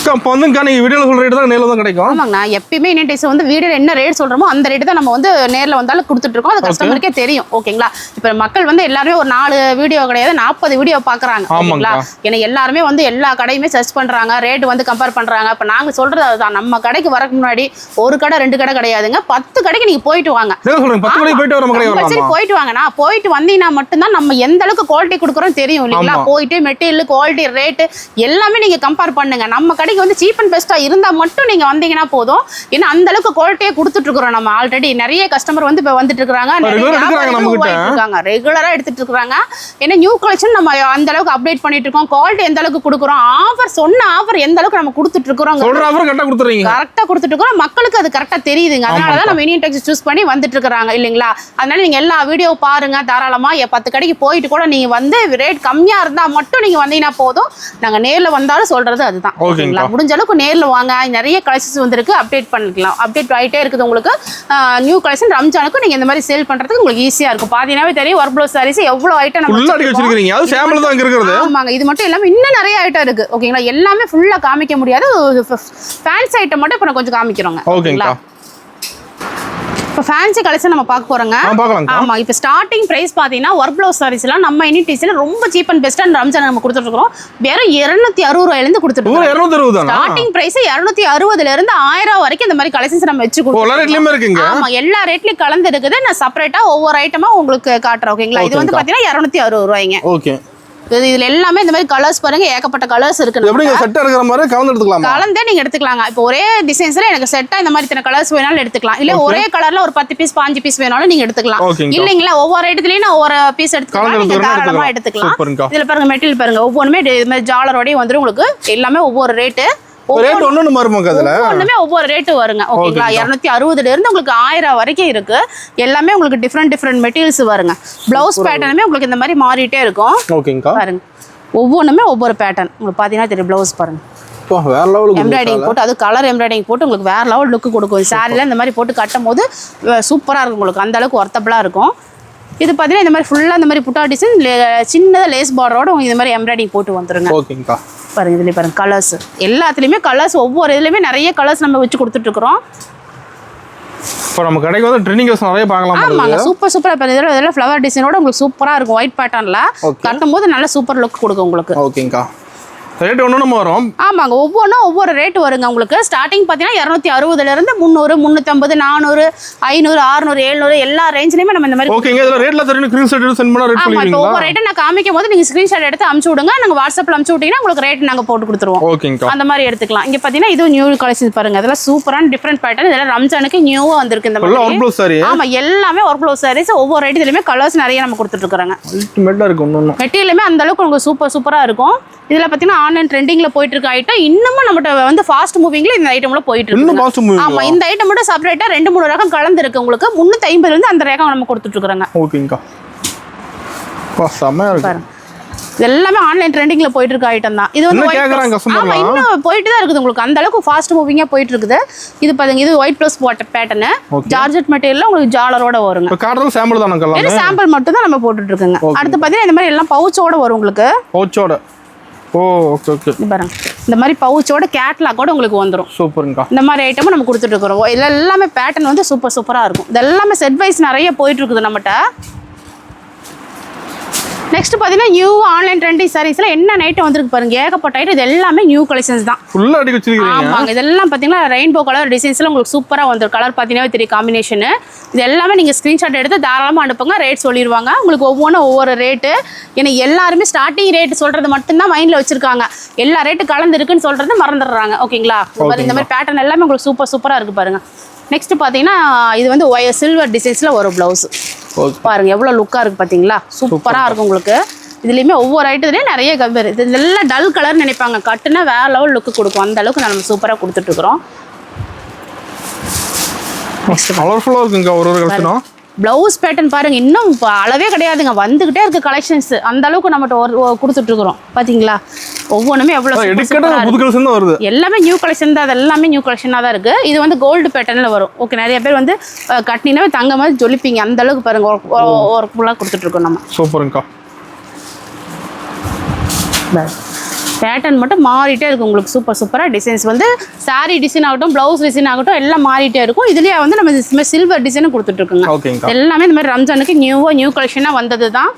இப்போ வந்து நீங்க வீடியோல சொல்ற ரேட் தான் நேர்ல தான் கிடைக்கும். ஆமாங்க, எப்பயுமே இந்தியன் டெக்ஸ் வந்து வீடியோல என்ன ரேட் சொல்றோமோ அந்த ரேட் தான் நம்ம வந்து நேர்ல வந்தாலும் கொடுத்துட்டு இருக்கோம். அது கஸ்டமருக்கே தெரியும். ஓகேங்களா, இப்போ மக்கள் வந்து எல்லாருமே ஒரு 4 வீடியோ கிடையாது 40 வீடியோ பாக்குறாங்க. ஓகேங்களா, ஏன்னா எல்லாருமே வந்து எல்லா கடையுமே சர்ச் பண்றாங்க, ரேட் வந்து கம்பேர் பண்றாங்க. இப்போ நாங்க சொல்றது அதுதான். நம்ம கடைக்கு வரக்கு முன்னாடி ஒரு கடை 2 கடை கிடையாதுங்க, 10 கடைக்கு நீங்க போயிட்டு வாங்க. 10 கடைக்கு போயிட்டு வர கடை வரலாம். சரி, போயிட்டு வாங்கனா போயிட்டு வந்தீங்கன்னா மட்டும்தான் நம்ம எந்த அளவுக்கு குவாலிட்டி கொடுக்குறோம் தெரியும் இல்லைங்களா. போயிட்டு மெட்டீரியல் குவாலிட்டி ரேட் எல்லாமே நீங்க கம்பேர் பண்ணுங்க. நம்ம கடைக்கு வந்து சீப் அண்ட் பெஸ்டா இருந்தா மட்டும் நீங்க வந்தீங்கன்னா போதும். ஏன்னா அந்த அளவுக்கு குவாலிட்டியா கொடுத்துட்டு இருக்கிறோம். நம்ம ஆல்ரெடி நிறைய கஸ்டமர் வந்து இப்ப வந்துட்டு இருக்காங்க, ரெகுலரா எடுத்துட்டு இருக்காங்க. ஏன்னா நியூ கலெக்ஷன் நம்ம அந்த அளவுக்கு அப்டேட் பண்ணிட்டு இருக்கோம். குவாலிட்டி எந்த அளவுக்கு கொடுக்குறோம், ஆஃபர் சொன்ன ஆஃபர் எந்த அளவுக்கு நம்ம கொடுத்துட்டு இருக்கிறோம், கரெக்டா கொடுத்துட்டு இருக்கோம். மக்களுக்கு அது கரெக்டா தெரியுதுங்க. அதனாலதான் நம்ம இந்தியன் டெக்ஸ் சூஸ் பண்ணி வந்துட்டு இருக்காங்க இல்லைங்களா. அதனால நீங்க எல்லா வீடியோ பாருங்க தாராளமா. 10 கடைக்கு போயிட்டு கூட நீங்க வந்து ரேட் கம்மியா இருந்தா மட்டும் நீங்க வந்தீங்கன்னா போதும். நாங்க நேர்ல வந்தாலும் சொல்றது அதுதான். ஓகேங்களா, முடிஞ்ச அளவுக்கு நேர்ல வாங்க, நிறைய கலெக்ஷன்ஸ் வந்திருக்கு, அப்டேட் பண்ணிக்கலாம். அப்டேட் ஆயிட்டே இருக்குது உங்களுக்கு. நியூ கலெக்ஷன் ரம்ஜானுக்கு நீங்க இந்த மாதிரி சேல் பண்றதுக்கு உங்களுக்கு ஈஸியா இருக்கும். பாத்தீங்கன்னாவே தெரியும் ஒர்க் ப்ளவுஸ் சாரீஸ் எவ்வளவு ஐட்டம் நம்ம வச்சிருக்கீங்க. அது சாம்பிள் தான் இருக்குது. ஆமாங்க, இது மட்டும் இல்லாம இன்னும் நிறைய ஐட்டம் இருக்கு. ஓகேங்களா, எல்லாமே ஃபுல்லா காமிக்க முடியாது. ஃபேன்சி ஐட்டம் மட்டும் இப்ப நான் கொஞ்சம் காமிக்கிறோங்க. ஓகேங்களா, இப்போ ஃபேன்சி கலெக்ஷன் நம்ம பார்க்க போறோங்க. ஆமா, இப்போ ஸ்டார்டிங் பிரைஸ் பாத்தீங்கன்னா ஒர்க் ப்ளவுஸ் சாரீஸ்லாம் நம்ம யூனிட்டிஸ்ல ரொம்ப cheap and best and Ramzan நம்ம கொடுத்துட்டு இருக்கோம். வெறும் 260 ரூபாயில இருந்து கொடுத்துட்டு இருக்கோம். 260 தான் ஸ்டார்டிங் பிரைஸ். 260ல இருந்து 1000 வரைக்கும் இந்த மாதிரி கலெக்ஷன்ஸ் நம்ம வச்சு கொடுத்துருக்கோம். ஆமா, எல்லா ரேட்லயும் கலந்து இருக்குது. நான் செப்பரேட்டா ஒவ்வொரு ஐட்டமா உங்களுக்கு காட்டுறேன். ஓகேங்களா, இது வந்து பாத்தீங்கன்னா 260 ரூபாய்ங்க. ஓகே, இதுல எல்லாமே இந்த மாதிரி கலர்ஸ் பாருங்க, ஏகப்பட்ட கலர்ஸ் இருக்கு. எப்படிங்க செட்டா இருக்கிற மாதிரி கலந்து எடுத்துக்கலாமா? கலந்தே நீங்க எடுத்துக்கலாங்க. இப்போ ஒரே டிசைன்ஸ்ல எனக்கு செட்டா இந்த மாதிரி இத்தனை கலர்ஸ் வேணாலும் எடுத்துக்கலாம். இல்ல ஒரே கலர்ல ஒரு 10 பீஸ் 5 பீஸ் வேணாலும் நீங்க எடுத்துக்கலாம். இல்லீங்களா, ஒவ்வொரு இடத்துலயும் நான் ஒவ்வொரு பீஸ் எடுத்துக்கலாம், நீங்க தாராளமா எடுத்துக்கலாம். இதுல பாருங்க மெட்டீரியல் பாருங்க, ஒவ்வொருமே இந்த மாதிரி ஜாலரோடய வந்துரும் உங்களுக்கு. எல்லாமே ஒவ்வொரு ரேட்டு, ரேட் ஒண்ணு மாறுமாங்க. அதுல ஒண்ணுமே ஒவ்வொரு ரேட் வருங்க. ஓகேங்களா, 260ல இருந்து உங்களுக்கு 1000 வரைக்கும் இருக்கு. எல்லாமே உங்களுக்கு டிஃபரெண்ட் மெட்டீரியல்ஸ் வருங்க. பிளவுஸ் பேட்டர்னுமே உங்களுக்கு இந்த மாதிரி மாறிட்டே இருக்கும். ஓகேங்கா, பாருங்க ஒவ்வொன்றுமே ஒவ்வொரு பேட்டர்ன் உங்களுக்கு பாத்தீங்கன்னா தெரியும். பிளவுஸ் பாருங்க, வேற லெவல் எம்ப்ராய்டிங் போட்டு, அது கலர் எம்ப்ராய்டிங் போட்டு உங்களுக்கு வேற லெவல் லுக் கொடுக்கும். சாரில இந்த மாதிரி போட்டு கட்டும் போது சூப்பரா இருக்கும் உங்களுக்கு. அந்த அளவுக்கு ஒர்த்தபிளா இருக்கும். இது பாத்தீங்கன்னா இந்த மாதிரி ஃபுல்லா இந்த மாதிரி புட்டா டிசைன், சின்னதா லேஸ் பார்டரோட இந்த மாதிரி எம்ப்ராய்டிங் போட்டு வந்துருங்க. ஓகேங்கா, பாருங்க இதுல பாருங்க கலர்ஸ், எல்லாத்துலயுமே கலர்ஸ், ஒவ்வொரு இதுலயுமே நிறைய கலர்ஸ் நம்ம வச்சு கொடுத்துட்டு இருக்கோம். இப்போ நம்ம கடைக்கு வந்து ட்ரெண்டிங் கலர்ஸ் நிறைய பார்க்கலாம். ஆமாங்க, சூப்பரா இப்போ இதெல்லாம் ஃப்ளவர் டிசைனோட உங்களுக்கு சூப்பரா இருக்கும். ஒயிட் பேட்டர்ன்ல கட்டும் போது நல்ல சூப்பர் லுக் கொடுக்கும் உங்களுக்கு. ஓகேங்கா, ரேட் ஒண்ணு வரும். ஆமாங்க, ஒவ்வொன்றும் ஒவ்வொரு ரேட் வருங்க உங்களுக்கு. ஸ்டார்டிங் பார்த்தீங்கன்னா 260ல இருந்து 300, 350, 400, 500, 600, 700 எல்லா ரேஞ்சிலயுமே நம்ம இந்த மாதிரி. ஓகேங்க, இதெல்லாம் ரேட்ல தெரியும். ஸ்கிரீன்ஷாட் எடுத்து சென்ட் பண்ணா ரேட் சொல்லுவீங்களா? ஒவ்வொரு ரேட் நான் காமிக்கும் போது நீங்க ஸ்கிரீன்ஷாட் எடுத்து அனுப்பிச்சு விடுங்க. நாங்க வாட்ஸ்அப்ல அனுப்பிச்சு விட்டீங்கன்னா உங்களுக்கு ரேட் நாங்க போட்டு கொடுத்துருவோம். ஓகேங்க, அந்த மாதிரி எடுத்துக்கலாம். இங்க பாத்தீங்கன்னா இது நியூ கலெக்ஷன் பாருங்க. அதெல்லாம் சூப்பரான டிஃபரெண்ட் பேட்டர்ன். இதெல்லாம் ரம்ஜானுக்கு நியூவா வந்திருக்கு இந்த மாதிரி. Work blouse sorry. ஆமா, எல்லாமே ஒர்க் ப்ளவுஸ் சாரீஸ். ஒவ்வொரு ரேட் இதுலயுமே கலர்ஸ் நிறைய நம்ம கொடுத்துட்டு இருக்காங்க. அல்டிமேட்டா இருக்கு. ஒவ்வொரு மெட்டீரியலுமே அந்த அளவுக்கு உங்களுக்கு சூப்பரா இருக்கும். இதுல பாத்தீங்கன்னா ஆன்லைன் ட்ரெண்டிங்ல போயிட்டு இருக்க ஐட்டம் இன்னமும் நம்மட்ட வந்து ஃபாஸ்ட் மூவிங்ல இந்த ஐட்டம்ல போயிட்டு இருக்கு. ஆமா, இந்த ஐட்டம் மட்டும் செப்பரேட்டா 2-3 ரகம் கலந்து இருக்கு உங்களுக்கு. 350 இருந்து அந்த ரகம் நம்ம கொடுத்துட்டு இருக்காங்க. ஓகேங்கா, செமையா இருக்கு. எல்லாமே ஆன்லைன் ட்ரெண்டிங்ல போயிட்டு இருக்க ஐட்டம் தான். இது வந்து ஆமா, இன்னும் போயிட்டு தான் இருக்குது உங்களுக்கு. அந்த அளவுக்கு ஃபாஸ்ட் மூவிங்கா போயிட்டு இருக்குது. இது பாருங்க, இது ஒயிட் ப்ளஸ் பேட்டர்ன், ஜார்ஜெட் மெட்டீரியல்ல உங்களுக்கு ஜாலரோட வருங்க. இப்போ கார்டல் சாம்பிள் தான கலர். இது சாம்பிள் மட்டும் தான் நம்ம போட்டுட்டு இருக்கோங்க. அடுத்து பாத்தீங்கன்னா இந்த மாதிரி எல்லாம் பவுச்சோட வரும் உங்களுக்கு. பவுச்சோட. ஓ, ஓகே ஓகே. இது பாருங்க, இந்த மாதிரி பவுச்சோட கேட்லாகோட உங்களுக்கு வந்துரும். சூப்பர்ங்கா. இந்த மாதிரி ஐட்டமும் நம்ம கொடுத்துட்டு இருக்கோம். இதுல எல்லாமே பேட்டர்ன் வந்து சூப்பரா இருக்கும். இது எல்லாமே செட் வைஸ் நிறைய போயிட்டு இருக்குது நம்மகிட்ட. நெக்ஸ்ட் பாத்தீங்கன்னா நியூ ஆன்லைன் ட்ரெண்டிங் சாரீஸ்ல என்ன ஐட்டம் வந்திருக்கு பாருங்க, ஏகப்பட்ட ஐட்டம். இது எல்லாமே நியூ கலெக்ஷன்ஸ் தான். ஃபுல்லா அடி வச்சிருக்கீங்க. ஆமாங்க, இதெல்லாம் பாத்தீங்கன்னா ரெயின்போ கலர் டிசைன்ஸ்ல உங்களுக்கு சூப்பரா வந்திருக்கு. கலர் பாத்தீங்கன்னா தெரியும் காம்பினேஷன். இது எல்லாமே நீங்க ஸ்கிரீன்ஷாட் எடுத்து தாராளமா அனுப்புங்க. ரேட் சொல்லிடுவாங்க உங்களுக்கு. ஒவ்வொரு ரேட்டு. ஏன்னா எல்லாருமே ஸ்டார்டிங் ரேட் சொல்றது மட்டும்தான் மைண்ட்ல வச்சிருக்காங்க. எல்லா ரேட்டு கலந்து இருக்குன்னு சொல்றது மறந்துடுறாங்க. ஓகேங்களா, இந்த மாதிரி பேட்டர்ன் எல்லாமே உங்களுக்கு சூப்பரா இருக்கு பாருங்க. நெக்ஸ்ட் பாத்தீங்கன்னா இது வந்து சில்வர் டிசைன்ஸ்ல ஒரு பிளவுஸ் பாருங்க, எவ்வளவு லுக்கா இருக்கு பாத்தீங்களா. சூப்பரா இருக்கும் உங்களுக்கு. இதுலயுமே ஒவ்வொரு ஐட்டத்துலயும் நிறைய கலர். இது எல்லாம் டல் கலர் நினைப்பாங்க, கட்டுனா வேற லெவல் லுக் கொடுக்கும். அந்த அளவுக்கு நம்ம சூப்பரா கொடுத்துட்டு இருக்கிறோம். கலர்ஃபுல்லா இருக்குங்க ஒரு கலெக்ஷனும். பிளவுஸ் பேட்டர்ன் பாருங்க, இன்னும் அளவே கிடையாதுங்க, வந்துகிட்டே இருக்கு கலெக்ஷன்ஸ். அந்த அளவுக்கு நம்மகிட்ட கொடுத்துட்டு இருக்கிறோம் பாத்தீங்களா. ஒவ்வொன்றுமே எவ்வளவு வருது. எல்லாமே நியூ கலெக்ஷன் தான். அது எல்லாமே நியூ கலெக்ஷனா தான் இருக்கு. இது வந்து கோல்டு பேட்டர்ன்ல வரும். ஓகே, நிறைய பேர் வந்து கட்டினாவே தங்க மாதிரி ஜொலிப்பீங்க. அந்த அளவுக்கு பாருங்க ஒர்க் ஃபுல்லா கொடுத்துட்டு இருக்கோம் நம்ம. சூப்பருங்கக்கா. பேட்டர்ன் மட்டும் மாறிட்டே இருக்கும் உங்களுக்கு. சூப்பரா டிசைன்ஸ் வந்து சாரி டிசைன் ஆகட்டும், பிளவுஸ் டிசைன் ஆகட்டும், எல்லாம் மாறிட்டே இருக்கும். இதுலயே வந்து நம்ம சில்வர் டிசைனும் கொடுத்துட்டு இருக்கோங்க. எல்லாமே இந்த மாதிரி ரம்ஜானுக்கு நியூ கலெக்ஷனா வந்தது தான்.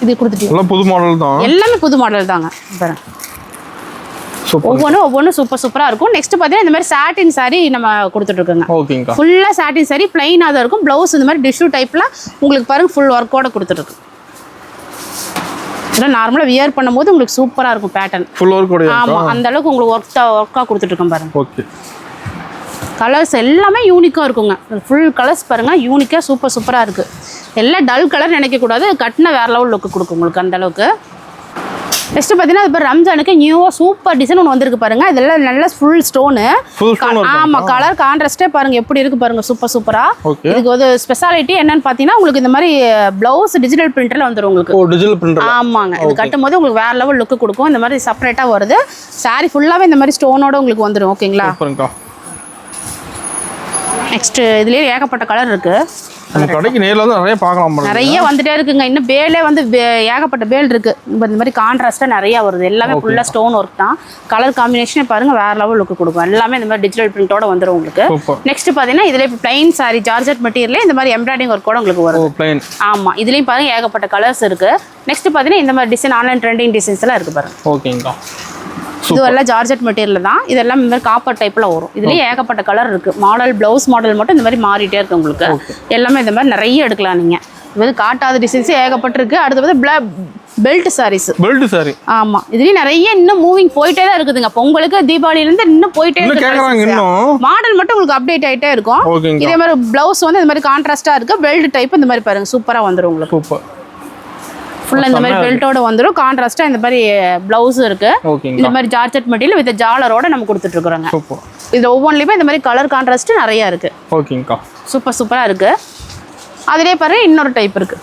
இது கொடுத்துட்டு புது மாடல் தான். எல்லாமே புது மாடல் தாங்க. ஒவ்வொன்றும் சூப்பரா இருக்கும். நெக்ஸ்ட் பாத்தீங்கன்னா இந்த மாதிரி சாட்டின் சாரி நம்ம கொடுத்துட்டு இருக்கோங்க. ஃபுல்லா சாட்டின் சாரி பிளைனா தான் இருக்கும். பிளவுஸ் இந்த மாதிரி டிஷ்யூ டைப்ல உங்களுக்கு பாருங்க ஃபுல் ஒர்க்கோட கொடுத்துட்டு இருக்கு. இதெல்லாம் நார்மலா வியர் பண்ணும்போது உங்களுக்கு சூப்பரா இருக்கும் பேட்டர்ன். ஃபுல் ஒர்க்கோட. ஆமா, அந்த அளவுக்கு உங்களுக்கு ஒர்க்கா கொடுத்துட்டு இருக்கோம் பாருங்க. ஓகே. கலர்ஸ் எல்லாமே யூனிக்கா இருக்குங்க. ஃபுல் கலர்ஸ் பாருங்க, யூனிக்கா சூப்பரா இருக்கு. எல்லாம் டல் கலர் நினைக்க கூடாது, கட்டின வேற லெவல் லுக் கொடுக்கும் உங்களுக்கு. அந்த அளவுக்கு நெக்ஸ்ட் பாத்தீங்கன்னா இப்போ ரம்ஜானுக்கு நியூவா சூப்பர் டிசைன் ஒன்று வந்திருக்கு பாருங்க. இதெல்லாம் நல்ல ஃபுல் ஸ்டோனு. ஆமா, கலர் கான்ட்ராஸ்டே பாருங்க எப்படி இருக்கு பாருங்க, சூப்பரா. இதுக்கு ஒரு ஸ்பெஷாலிட்டி என்னன்னு பாத்தீங்கன்னா உங்களுக்கு இந்த மாதிரி பிளவுஸ் டிஜிட்டல் பிரிண்டர்ல வந்துரும் உங்களுக்கு. ஓ, டிஜிட்டல் பிரிண்டர். ஆமாங்க. இது கட்டும்போது உங்களுக்கு வேற லெவல் லுக் கொடுக்கும். இந்த மாதிரி செப்பரேட்டா வருது. saree ஃபுல்லாவே இந்த மாதிரி ஸ்டோனோட உங்களுக்கு வந்துரும். ஓகேங்களா? நெக்ஸ்ட் இதுலயே ஏகப்பட்ட கலர் இருக்கு. கடைக்கு நேர்ல வந்து நிறைய பார்க்கலாம். நிறைய வந்துட்டே இருக்குங்க. இன்னும் பேலே வந்து ஏகப்பட்ட பேல் இருக்கு. இந்த மாதிரி கான்ட்ராஸ்டா நிறைய வருது. எல்லாமே ஃபுல்லா ஸ்டோன் ஒர்க் தான். கலர் காம்பினேஷனே பாருங்க வேற லெவல் லுக் கொடுக்கும். எல்லாமே இந்த மாதிரி டிஜிட்டல் பிரிண்டோட வந்துரும் உங்களுக்கு. நெக்ஸ்ட் பாத்தீங்கன்னா இதுல பிளைன் சாரி ஜார்ஜெட் மெட்டீரியல்ல இந்த மாதிரி எம்ப்ராய்டிங் ஒர்க் கூட உங்களுக்கு வரும். ஆமா, இதுலயும் பாருங்க ஏகப்பட்ட கலர்ஸ் இருக்கு. நெக்ஸ்ட் பாத்தீங்கன்னா இந்த மாதிரி டிசைன் ஆன்லைன் ட்ரெண்டிங் டிசைன்ஸ் எல்லாம் இருக்கு பாருங்க. ஓகேங்கா. இது எல்லாம் ஜார்ஜெட் மெட்டீரியல் தான். இதெல்லாம் இந்த மாதிரி காப்பர் டைப்ல வரும். இதுலயே ஏகப்பட்ட கலர் இருக்கு. மாடல் பிளவுஸ் மாடல் மட்டும் இந்த மாதிரி மாறிட்டே இருக்கு உங்களுக்கு. எல்லாமே இந்த மாதிரி நிறைய எடுக்கலாம் நீங்க. இது காட்டாத டிசைன்ஸ் ஏகப்பட்டிருக்கு. அடுத்து வந்து பெல்ட் சாரீஸ். Belt sorry. ஆமா, இதுலயும் நிறைய இன்னும் மூவிங் போயிட்டே தான் இருக்குதுங்க. பொங்கலுக்கு தீபாவளில இருந்து இன்னும் போயிட்டே இருக்கு. மாடல் மட்டும் உங்களுக்கு அப்டேட் ஆயிட்டே இருக்கும். இதே மாதிரி பிளவுஸ் வந்து இந்த மாதிரி கான்ட்ராஸ்டா இருக்கு. பெல்ட் டைப் இந்த மாதிரி பாருங்க சூப்பரா வந்துரும் உங்களுக்கு. ஃபுல்லா இந்த மாதிரி பெல்ட்டோட வந்துரும். கான்ட்ராஸ்டா இந்த மாதிரி பிளவுஸ் இருக்கு. இந்த மாதிரி ஜார்ஜெட் மெட்டீரியல் வித் ஜாலரோட நம்ம கொடுத்துட்டு இருக்கோங்க. இதுல ஒவ்வொன்றிலுமே இந்த மாதிரி கலர் கான்ட்ராஸ்ட் நிறைய இருக்கு. ஓகேங்கா. சூப்பரா இருக்கு. அதுலயே பாருங்க இன்னொரு டைப் இருக்கு.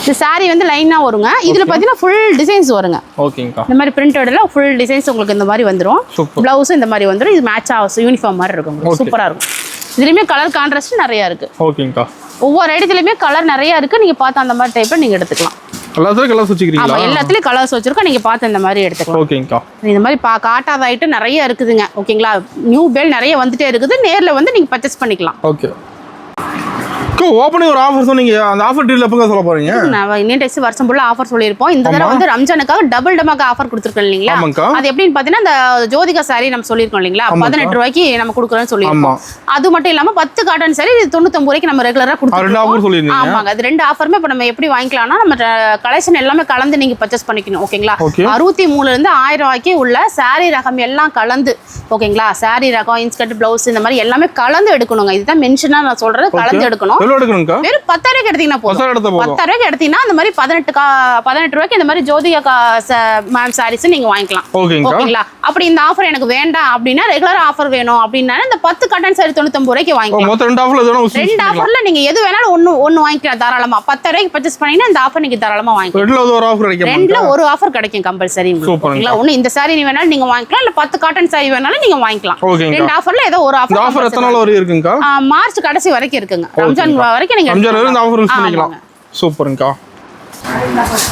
இந்த saree வந்து லைனா வருங்க. இதுல பாத்தீங்கன்னா ஃபுல் டிசைன்ஸ் வருங்க. ஓகேங்கா. இந்த மாதிரி பிரிண்டட்ல ஃபுல் டிசைன்ஸ் உங்களுக்கு இந்த மாதிரி வந்துரும். பிளவுஸ் இந்த மாதிரி வந்துரும். இது மேட்ச் ஆகும், யூனிஃபார்ம் மாதிரி இருக்கும். சூப்பரா இருக்கும். இதுலயுமே கலர் கான்ட்ராஸ்ட் நிறைய இருக்கு. ஓகேங்கா. ஒவ்வொரு இடத்துலயுமே கலர் நிறைய இருக்கு. நீங்க பார்த்து அந்த மாதிரி டைப்ல நீங்க எடுத்துக்கலாம். எல்லாத்துலயும் கலர்ஸ் வச்சிருக்கீங்களா? ஆமா, எல்லாத்துலயும் கலர்ஸ் வச்சிருக்கோம். நீங்க பார்த்து இந்த மாதிரி எடுத்துக்கலாம். ஓகேங்கா. இந்த மாதிரி காட்டாத ஐட்டம் நிறைய இருக்குதுங்க. ஓகேங்களா? நியூ பேல் நிறைய வந்துட்டே இருக்குது. நேர்ல வந்து நீங்க பர்ச்சேஸ் பண்ணிக்கலாம். ஓகே. ஓப்பனிங் ஒரு ஆஃபர் சொன்னீங்க. அந்த ஆஃபர் டீல் எப்பங்க சொல்ல போறீங்க? நான் இன்னியன் டெக்ஸ் வருஷம் ஃபுல்லா ஆஃபர் சொல்லியிருப்போம். இந்த தடவை வந்து ரம்ஜானுக்காக டபுள் டமாக்கா ஆஃபர் கொடுத்துருக்கோம் இல்லீங்களா? அது எப்படின்னு பாத்தீங்கன்னா இந்த ஜோதிகா சாரி நம்ம சொல்லியிருக்கோம் இல்லீங்களா? 18 ரூபாய்க்கு நம்ம கொடுக்குறோம்னு சொல்லியிருக்கோம். அது மட்டும் இல்லாம 10 காட்டன் சாரி 99 ரூபாய்க்கு நம்ம ரெகுலரா கொடுத்துருக்கோம். ஆமாங்க. அது ரெண்டு ஆஃபருமே இப்போ நம்ம எப்படி வாங்கிக்கலாம்னா நம்ம கலெக்ஷன் எல்லாமே கலந்து நீங்க பர்ச்சேஸ் பண்ணிக்கணும். ஓகேங்களா? 63 இருந்து 1000 ரூபாய்க்கு உள்ள சாரி ரகம் எல்லாம் கலந்து. ஓகேங்களா? சாரி ரகம், இன்ஸ்கர்ட், பிளவுஸ் இந்த மாதிரி எல்லாமே கலந்து எடுக்கணுங்க. இதுதான் மென்ஷனா நான் சொல்றது, கலந்து எடுக்கணும். வெறும் 10,000 ரூபாய்க்கு எடுத்தீங்கன்னா போதும். 10,000 ரூபாய்க்கு எடுத்தீங்கன்னா இந்த மாதிரி 18 ரூபாய்க்கு இந்த மாதிரி ஜோதிகா மேம் சாரீஸ் நீங்க வாங்கிக்கலாம். ஓகேங்களா? அப்படி இந்த ஆஃபர் எனக்கு வேண்டாம் அப்படின்னா ரெகுலர் ஆஃபர் வேணும் அப்படின்னா இந்த 10 காட்டன் சாரி 99 ரூபாய்க்கு வாங்கிக்கலாம். ரெண்டு ஆஃபர்ல நீங்க எது வேணாலும் ஒன்னு வாங்கிக்கலாம் தாராளமா. 10,000 ரூபாய்க்கு பர்ச்சேஸ் பண்ணீங்கன்னா இந்த ஆஃபர் நீங்க தாராளமா வாங்கிக்கலாம். ரெண்டுல ஒரு ஆஃபர் கிடைக்கும் கம்பல்சரி. ஓகேங்களா? ஒன்னு இந்த சாரி நீ வேணாலும் நீங்க வாங்கிக்கலாம், இல்ல 10 காட்டன் சாரி வேணாலும் நீங்க வாங்கிக்கலாம். ரெண்டு ஆஃபர்ல ஏதோ ஒரு ஆஃபர். ஆஃபர் எத்தனை நாள் வரை இருக்குங்க? மார்ச் கடைசி வரைக்கும் இருக்குங்க. ரம்ஜான் வரைக்கும் நீங்க ஆஃபர் யூஸ் பண்ணிக்கலாம். சூப்பர்ங்கா.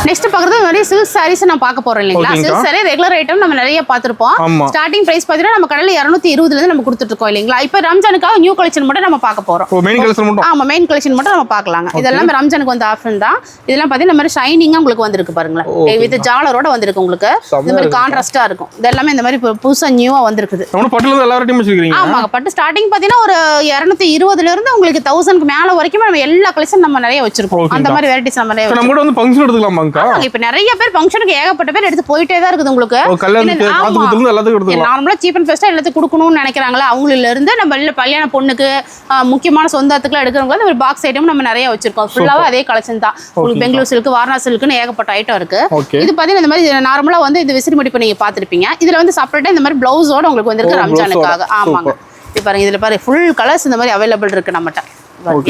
நெக்ஸ்ட் பாக்குறது இந்த மாதிரி சில்க் சாரீஸ் நான் பார்க்க போறேன் இல்லீங்களா? சில்க் சாரி ரெகுலர் ஐட்டம் நம்ம நிறைய பார்த்திருப்போம். ஸ்டார்டிங் பிரைஸ் பாத்தீங்கன்னா நம்ம கடையில 220 ல இருந்து நம்ம கொடுத்துட்டு இருக்கோம் இல்லீங்களா? இப்போ ரம்ஜானுக்காக நியூ கலெக்ஷன் மட்டும் நம்ம பார்க்க போறோம். மெயின் கலெக்ஷன் மட்டும். ஆமா, மெயின் கலெக்ஷன் மட்டும் நம்ம பார்க்கலாங்க. இதெல்லாம் ரம்ஜானுக்கு வந்த ஆஃபர் தான். இதெல்லாம் பாத்தீங்கன்னா இந்த மாதிரி ஷைனிங்கா உங்களுக்கு வந்திருக்கு பாருங்க. வித் ஜாலரோட வந்திருக்கு உங்களுக்கு. இந்த மாதிரி கான்ட்ராஸ்டா இருக்கும். இதெல்லாம் இந்த மாதிரி புதுசா நியூவா வந்திருக்குது. நம்ம பட்டுல எல்லா வெரைட்டியும் வச்சிருக்கீங்க. ஆமாங்க. பட்டு ஸ்டார்டிங் பாத்தீங்கன்னா ஒரு 220 ல இருந்து உங்களுக்கு 1000க்கு மேல வரைக்கும் நம்ம எல்லா கலெக்ஷன் நம்ம நிறைய வச்சிருக்கோம். அந்த மாதிரி வெரைட்டிஸ் நம்ம நிறைய வச்சிருக்கோம். நம்ம கூட வந்து ஃபங்க்ஷன் எடுத்துக்கலாமா? இப்ப நிறைய பேர் ஃபங்க்ஷனுக்கு ஏகப்பட்ட பேர் எடுத்து போயிட்டே தான் இருக்குது உங்களுக்கு. நார்மலா சீப் அண்ட் பெஸ்டா எல்லாத்துக்கும் கொடுக்கணும்னு நினைக்கிறாங்களா? அவங்கள இருந்து நம்ம கல்யாண பொண்ணுக்கு முக்கியமான சொந்தத்துக்குலாம் எடுக்கிறவங்க ஒரு பாக்ஸ் ஐட்டம் நம்ம நிறைய வச்சிருக்கோம். ஃபுல்லாவே அதே கலெக்ஷன் தான். உங்களுக்கு பெங்களூர் சில்க், வாரணாசி சில்க்னு ஏகப்பட்ட ஐட்டம் இருக்கு. இது பாத்தீங்கன்னா இந்த மாதிரி நார்மலா வந்து இந்த விசிறி மடிப்பு நீங்க பாத்திருப்பீங்க. இதுல வந்து செப்பரேட்டா இந்த மாதிரி பிளவுஸோட உங்களுக்கு வந்திருக்கு ரம்ஜானுக்காக. ஆமாங்க. இப்ப பாருங்க இதுல பாருங்க ஃபுல் கலர்ஸ் இந்த மாதிரி அவைலபிள் இருக்கு நம்மகிட்ட.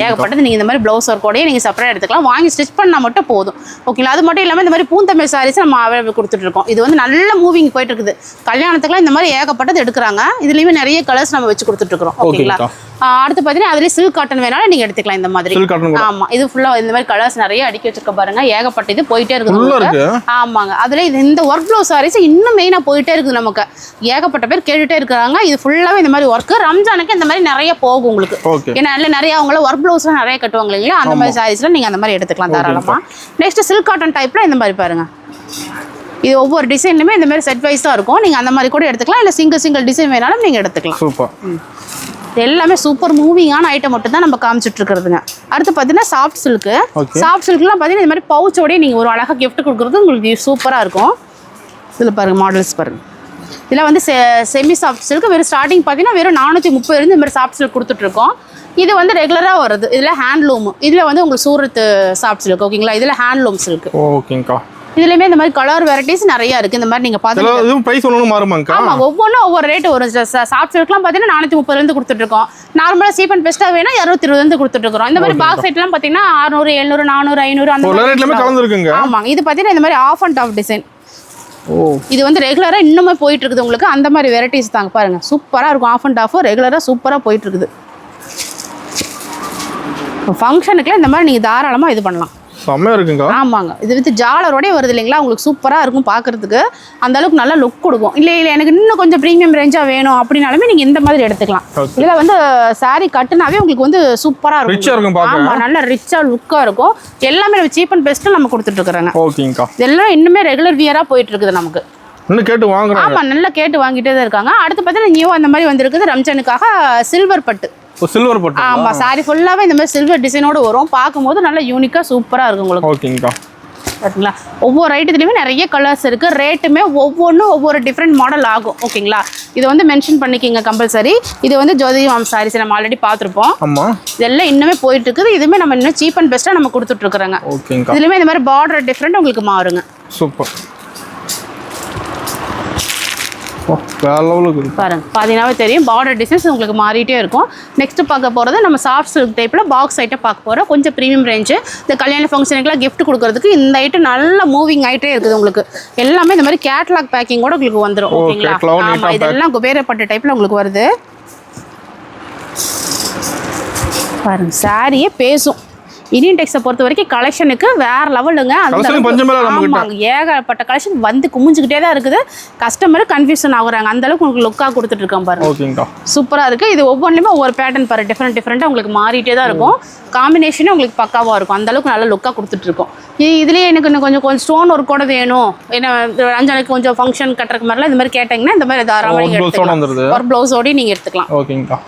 ஏகப்பட்டது. நீங்க இந்த மாதிரி பிளவுஸ் ஒர்க்கோடய நீங்க செப்பரேட் எடுத்துக்கலாம். வாங்கி ஸ்டிச் பண்ணா மட்டும் போதும். ஓகேங்களா? அது மட்டும் இல்லாம இந்த மாதிரி பூந்தமிழ் சாரீஸ் நம்ம அவைலபிள் கொடுத்துட்டு இருக்கோம். இது வந்து நல்ல மூவிங் போயிட்டு இருக்குது. கல்யாணத்துக்குலாம் இந்த மாதிரி ஏகப்பட்டது எடுக்கிறாங்க. இதுலயுமே நிறைய கலர்ஸ் நம்ம வச்சு கொடுத்துட்டு இருக்கோம். ஓகேங்களா? அடுத்து பாத்தீங்கன்னா அதுலயே சில்க் காட்டன் வேணாலும் நீங்க எடுத்துக்கலாம் இந்த மாதிரி. ஆமா, இது ஃபுல்லா இந்த மாதிரி கலர்ஸ் நிறைய அடுக்கி வச்சிருக்க பாருங்க. ஏகப்பட்ட இது போயிட்டே இருக்குது. ஆமாங்க. அதுல இந்த ஒர்க் ப்ளவுஸ் சாரீஸ் இன்னும் மெயினா போயிட்டே இருக்குது நமக்கு. ஏகப்பட்ட பேர் கேட்டுட்டே இருக்காங்க. இது ஃபுல்லாவே இந்த மாதிரி ஒர்க் ரம்ஜானுக்கு இந்த மாதிரி நிறைய போகும் உங்களுக்கு. ஏன்னா நிறைய அவங்கள ஒர்க் ப்ளவுஸ்லாம் நிறைய கட்டுவாங்க இல்லைங்களா? அந்த மாதிரி சாரீஸ்ல நீங்க அந்த மாதிரி எடுத்துக்கலாம் தாராளமா. நெக்ஸ்ட் சில்க் காட்டன் டைப்ல இந்த மாதிரி பாருங்க. இது ஒவ்வொரு டிசைன்லுமே இந்த மாதிரி செட் வைஸ் தான் இருக்கும். நீங்க அந்த மாதிரி கூட எடுத்துக்கலாம், இல்ல சிங்கிள் டிசைன் வேணாலும் நீங்க எடுத்துக்கலாம். சூப்பர். எல்லாமே சூப்பர் மூவிங்கான ஐட்டம் மட்டும் தான் நம்ம காமிச்சிட்டு இருக்கிறதுங்க. அடுத்து பார்த்தீங்கன்னா சாஃப்ட் சில்க்கு. சாஃப்ட் சில்க்லாம் பார்த்தீங்கன்னா இந்த மாதிரி பவுச்சோடய நீங்கள் ஒரு அழகாக கிஃப்ட் கொடுக்குறது உங்களுக்கு சூப்பராக இருக்கும். இதில் பாருங்கள் மாடல்ஸ் பாருங்கள். இதில் வந்து செமி சாஃப்ட் சில்க் வெறும் ஸ்டார்டிங் பார்த்தீங்கன்னா வெறும் 430 இருந்து இந்த மாதிரி சாஃப்ட் சில்க் கொடுத்துட்ருக்கோம். இது வந்து ரெகுலராக வருது. இதில் ஹேண்ட்லூம். இதில் வந்து உங்களுக்கு சூரத் சாஃப்ட் சில்க். ஓகேங்களா? இதில் ஹேண்ட்லூம் சில்க். ஓகேங்கா. இதுலயுமே இந்த மாதிரி கலர் வெரைட்டிஸ் நிறைய இருக்கு. இந்த மாதிரி நீங்க பாத்தீங்கன்னா இதுவும் பிரைஸ் ஒவ்வொரு மாறுமாங்க. ஆமா, ஒவ்வொன்றும் ஒவ்வொரு ரேட் வரும். சாஃப்ட் சில்க்லாம் பாத்தீங்கன்னா 430 இருந்து கொடுத்துட்டு இருக்கோம். நார்மலா சீப் அண்ட் பெஸ்டா வேணா 220 இருந்து கொடுத்துட்டு இருக்கோம். இந்த மாதிரி பாக்ஸ் செட்லாம் பாத்தீங்கன்னா 600, 700, 400, 500 அந்த மாதிரி ரேட்லயே கலந்து இருக்குங்க. ஆமா, இது பாத்தீங்கன்னா இந்த மாதிரி ஆஃப் அண்ட் டாப் டிசைன். இது வந்து ரெகுலரா இன்னுமே போயிட்டு இருக்குது உங்களுக்கு. அந்த மாதிரி வெரைட்டிஸ் தாங்க பாருங்க, சூப்பரா இருக்கும். ஆஃப் அண்ட் ஆஃப் ரெகுலரா சூப்பரா போயிட்டு இருக்குது. ஃபங்க்ஷனுக்குலாம் இந்த மாதிரி நீங்க தாராளமா இது பண்ணலாம். செம்மையா இருக்குங்க. ஆமாங்க, இது வித் ஜாலரோடய வருது இல்லைங்களா, உங்களுக்கு சூப்பரா இருக்கும் பார்க்கறதுக்கு. அந்த அளவுக்கு நல்ல லுக் கொடுக்கும். இல்லை எனக்கு இன்னும் கொஞ்சம் ப்ரீமியம் ரேஞ்சா வேணும் அப்படின்னாலுமே நீங்க இந்த மாதிரி எடுத்துக்கலாம். இதுல வந்து சாரி கட்டுனாவே உங்களுக்கு வந்து சூப்பரா இருக்கும். ஆமா, நல்ல ரிச்சா லுக்கா இருக்கும். எல்லாமே நம்ம சீப் அண்ட் பெஸ்ட் நம்ம கொடுத்துட்டு இருக்கிறாங்க. ஓகேங்கா. இதெல்லாம் இன்னுமே ரெகுலர் வியரா போயிட்டு இருக்குது நமக்கு. இன்னும் கேட்டு வாங்குறாங்க. ஆமா, நல்லா கேட்டு வாங்கிட்டே தான் இருக்காங்க. அடுத்து பார்த்தீங்கன்னா நியூ அந்த மாதிரி வந்திருக்குது ரம்ஜானுக்காக சில்வர் பட்டு. சில்வர் பட்டு. ஆமா, சாரி ஃபுல்லாவே இந்த மாதிரி சில்வர் டிசைனோட வரும். பார்க்கும்போது நல்லா யூனிக்கா சூப்பரா இருக்கும் உங்களுக்கு. ஓகேங்கா. பாத்தீங்களா, ஒவ்வொரு ஐட்டத்துலயுமே நிறைய கலர்ஸ் இருக்கு. ரேட்டுமே ஒவ்வொன்றும் ஒவ்வொரு டிஃப்ரெண்ட் மாடல் ஆகும். ஓகேங்களா, இது வந்து மென்ஷன் பண்ணிக்கிங்க கம்பல்சரி. இது வந்து ஜோதி மாம் சாரீஸ் நம்ம ஆல்ரெடி பார்த்துருப்போம். ஆமா, இதெல்லாம் இன்னுமே போயிட்டு இருக்குது. இதுவுமே நம்ம இன்னும் சீப் அண்ட் பெஸ்ட்டாக நம்ம கொடுத்துட்டு இருக்கிறோங்க. ஓகேங்கா. இதுலயுமே இந்த மாதிரி பார்டர் டிஃப்ரெண்ட் உங்களுக்கு மாறுங்க. சூப்பர். பாருங்க, பாத்தீங்கன்னாவே தெரியும் பார்டர் டிசைன்ஸ் உங்களுக்கு மாறிட்டே இருக்கும். நெக்ஸ்ட் பார்க்க போறது நம்ம சாஃப்ட் சில்க் டைப்ல பாக்ஸ் ஐட்டம் பார்க்க போறோம். கொஞ்சம் ப்ரீமியம் ரேஞ்சு. இந்த கல்யாண ஃபங்க்ஷனுக்குலாம் கிஃப்ட் கொடுக்கறதுக்கு இந்த ஐட்டம் நல்ல மூவிங் ஆயிட்டே இருக்குது உங்களுக்கு. எல்லாமே இந்த மாதிரி கேட்லாக் பேக்கிங்கோட உங்களுக்கு வந்துடும். ஓகேங்களா, ஆமா, இதெல்லாம் குபேரப்பட்ட டைப்ல உங்களுக்கு வருது. பாருங்க, சாரியே பேசும். இந்தியன் டெக்ஸை பொறுத்த வரைக்கும் கலெக்ஷனுக்கு வேற லெவலுங்க. ஏகப்பட்ட கலெக்ஷன் வந்து குமிஞ்சுக்கிட்டே தான் இருக்குது. கஸ்டமர் கன்ஃபியூஷன் ஆகுறாங்க. அந்த அளவுக்கு உங்களுக்கு லுக்கா கொடுத்துட்டு இருக்கோம் பாருங்க. சூப்பரா இருக்கு. இது ஒவ்வொன்றுமே ஒவ்வொரு பேட்டர்ன் பாரு, டிஃப்ரெண்டா உங்களுக்கு மாறிட்டே தான் இருக்கும். காம்பினேஷனே உங்களுக்கு பக்காவா இருக்கும். அந்த அளவுக்கு நல்ல லுக்கா கொடுத்துட்டு இருக்கோம். இதுலயே எனக்கு இன்னும் கொஞ்சம் ஸ்டோன் ஒர்க் கூட வேணும், ஏன்னா ரம்ஜானுக்கு கொஞ்சம் ஃபங்க்ஷன் கட்டுறதுக்கு மாதிரிலாம் இந்த மாதிரி கேட்டீங்கன்னா இந்த மாதிரி தாராளமாக நீங்க எடுத்துக்கலாம். ஒரு பிளவுஸோடய நீங்க எடுத்துக்கலாம். ஓகேங்கா.